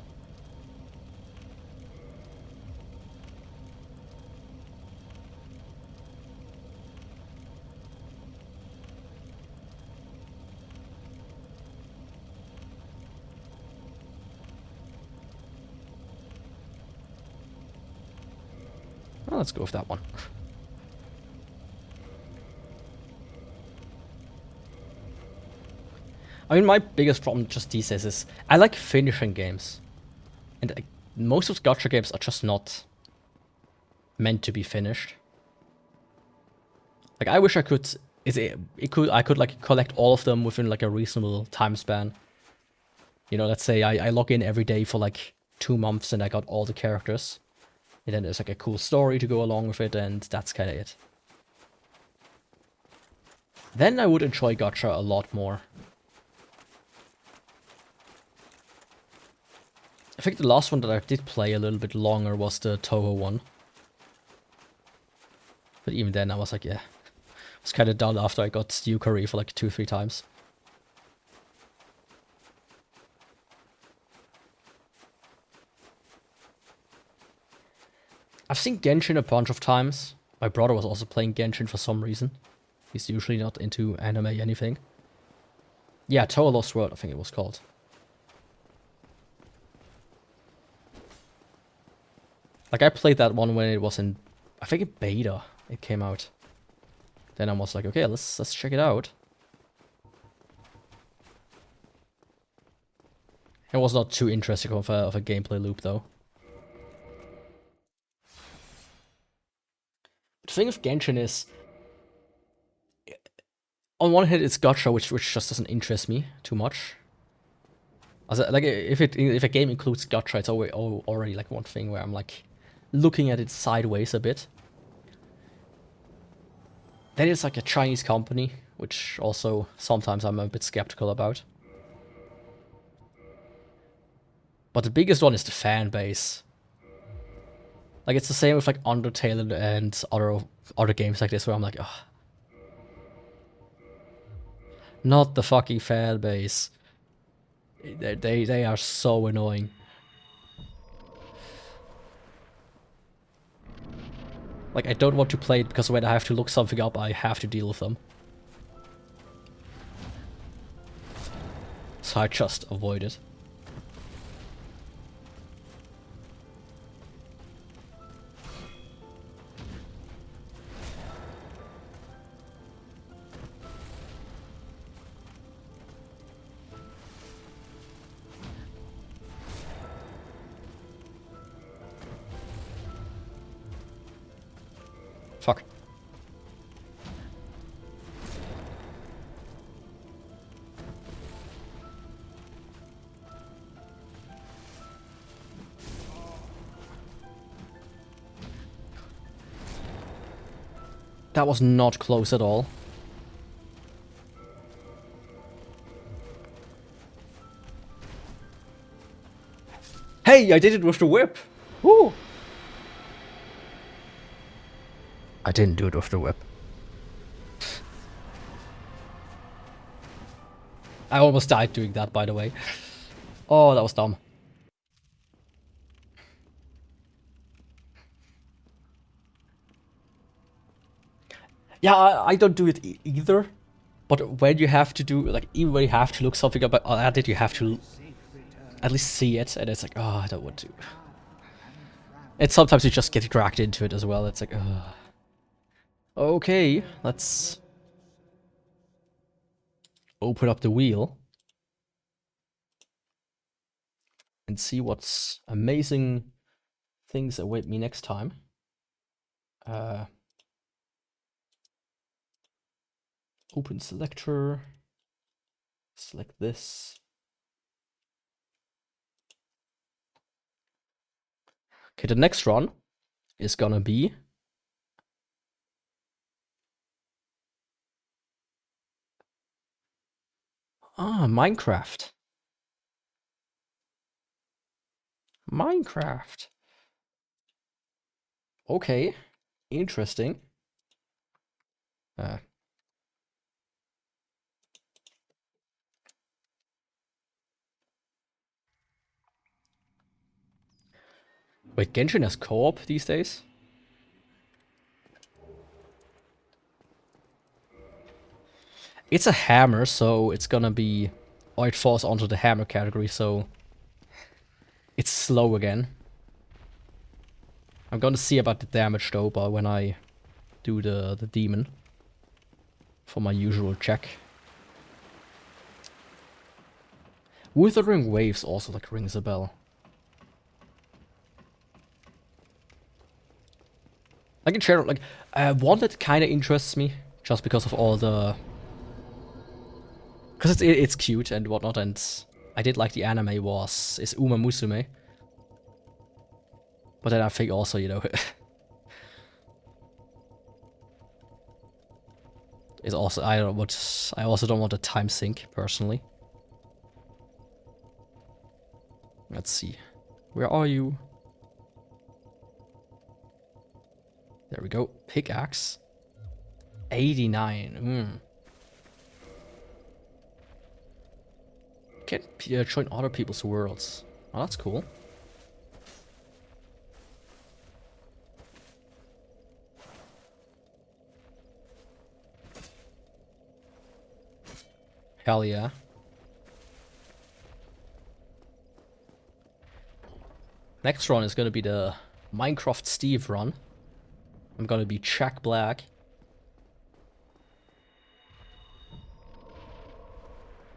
Well, let's go with that one. I mean, my biggest problem just these days is I like finishing games. And most of the gacha games are just not meant to be finished. Like, I wish I could... I could like collect all of them within like a reasonable time span. You know, let's say I log in every day for like 2 months and I got all the characters. And then there's like a cool story to go along with it, and that's kind of it. Then I would enjoy gacha a lot more. I think the last one that I did play a little bit longer was the Toho one. But even then I was like, yeah. I was kind of done after I got Yukari for like 2-3 times. I've seen Genshin a bunch of times. My brother was also playing Genshin for some reason. He's usually not into anime anything. Yeah, Toa Lost World, I think it was called. Like, I played that one when it was in, I think in beta, it came out. Then I was like, okay, let's check it out. It was not too interesting of a gameplay loop, though. The thing with Genshin is, on one hand, it's gacha, which just doesn't interest me too much. Also, like, if a game includes gacha, it's already like one thing where I'm like looking at it sideways a bit. Then it's like a Chinese company, which also sometimes I'm a bit skeptical about. But the biggest one is the fan base. Like, it's the same with like Undertale and other games like this where I'm like, ugh. Not the fucking fan base. They are so annoying. Like, I don't want to play it because when I have to look something up, I have to deal with them. So I just avoid it. Fuck. That was not close at all. Hey, I did it with the whip! Woo! I didn't do it with the whip. I almost died doing that, by the way. Oh, that was dumb. Yeah, I don't do it either. But when you have to do, like, even when you have to look something up at it, you have to at least see it. And it's like, oh, I don't want to. And sometimes you just get dragged into it as well. It's like, okay, let's open up the wheel and see what's amazing things await me next time. Open selector, select this. Okay, the next run is gonna be Minecraft. Minecraft. Okay, interesting. Wait, Genshin has co-op these days? It's a hammer, so it's gonna be... Or it falls onto the hammer category, so... It's slow again. I'm gonna see about the damage though, but when I do the demon. For my usual check. Wuthering Waves also like rings a bell. Like in general, like one that kind of interests me, just because of all the, because it's cute and whatnot, and I did like the anime is Uma Musume. But then I think also, you know, it's also I also don't want a time sink personally. Let's see, where are you? There we go. Pickaxe. 89. Can't join other people's worlds. Oh, that's cool. Hell yeah. Next run is gonna be the Minecraft Steve run. I'm gonna be Jack Black.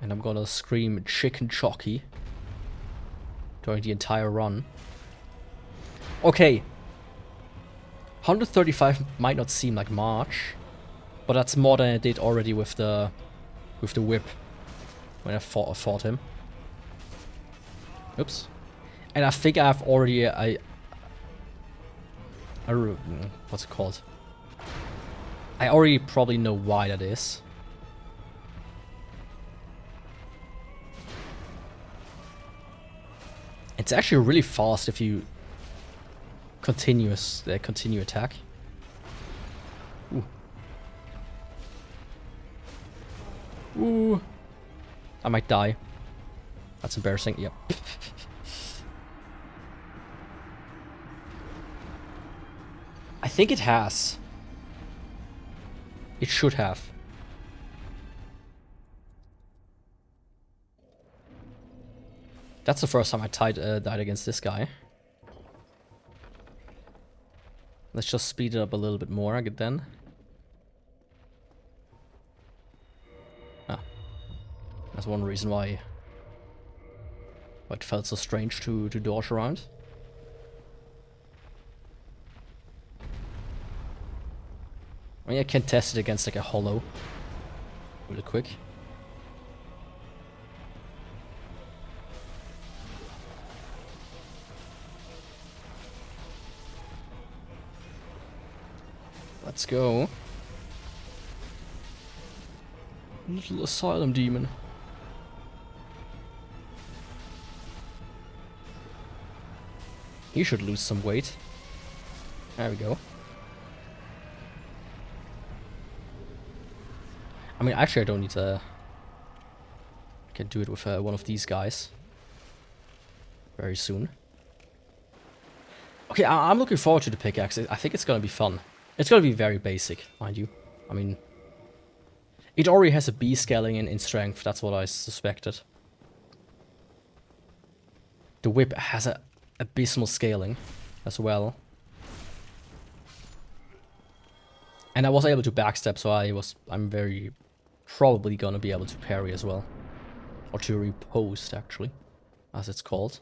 And I'm gonna scream Chicken Jockey during the entire run. Okay. 135 might not seem like much, but that's more than I did already with the whip when I fought him. Oops. And I think I've already what's it called? I already probably know why that is. It's actually really fast if you continue attack. Ooh. Ooh. I might die. That's embarrassing. Yep. I think it has. It should have. That's the first time I died against this guy. Let's just speed it up a little bit more then. Ah. That's one reason why it felt so strange to dodge around. I mean, I can test it against like a hollow really quick. Let's go. Little asylum demon. You should lose some weight. There we go. I mean, actually, I don't need to. I can do it with one of these guys very soon. Okay, I'm looking forward to the pickaxe. I think it's gonna be fun. It's gonna be very basic, mind you. I mean, it already has a B scaling in strength. That's what I suspected. The whip has a abysmal scaling as well. And I was able to backstep, so I'm very probably gonna be able to parry as well. Or to riposte, actually, as it's called.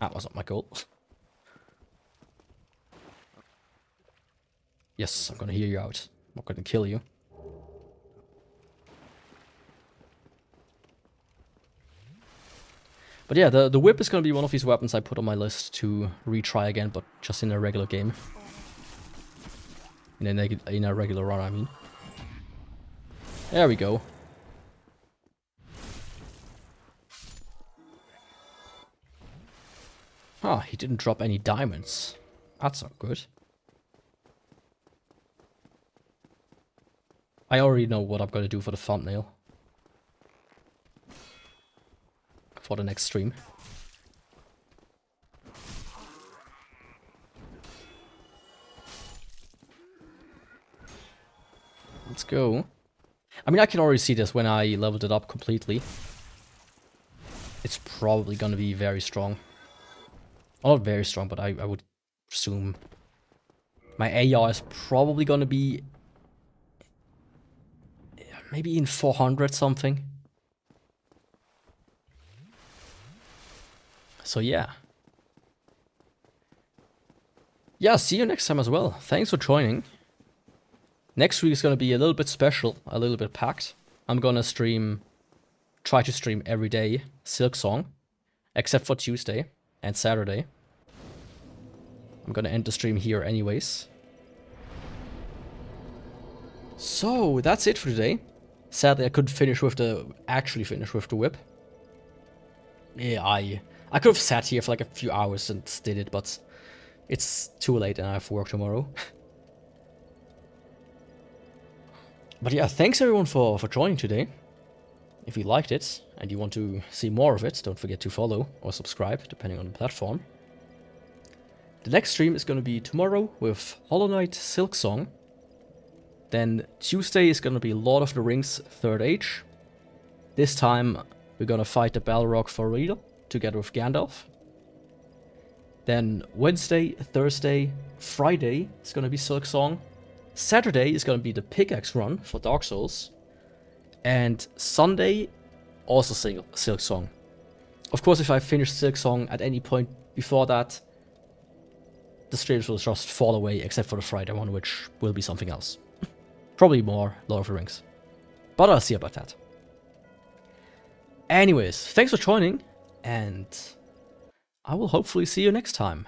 That wasn't my goal. Yes, I'm gonna hear you out. I'm not gonna kill you. But yeah, the whip is gonna be one of these weapons I put on my list to retry again, but just in a regular game. In a regular run, I mean. There we go. Ah, he didn't drop any diamonds. That's not good. I already know what I'm gonna do for the thumbnail. For the next stream. Let's go. I mean, I can already see this when I leveled it up completely. It's probably gonna be very strong. Well, not very strong, but I would assume my AR is probably gonna be maybe in 400 something. So yeah. Yeah, see you next time as well. Thanks for joining. Next week is gonna be a little bit special, a little bit packed. I'm gonna try to stream every day, Silk Song, except for Tuesday and Saturday. I'm gonna end the stream here anyways. So that's it for today. Sadly, I couldn't actually finish with the whip. Yeah, I could have sat here for like a few hours and did it, but it's too late and I have work tomorrow. But yeah, thanks everyone for joining today. If you liked it and you want to see more of it, don't forget to follow or subscribe, depending on the platform. The next stream is going to be tomorrow with Hollow Knight Silksong. Then Tuesday is going to be Lord of the Rings 3rd Age. This time we're going to fight the Balrog for real, together with Gandalf. Then Wednesday, Thursday, Friday is going to be Silksong. Saturday is going to be the pickaxe run for Dark Souls. And Sunday, also Silksong. Of course, if I finish Silksong at any point before that, the streams will just fall away, except for the Friday one, which will be something else. Probably more Lord of the Rings. But I'll see about that. Anyways, thanks for joining, and I will hopefully see you next time.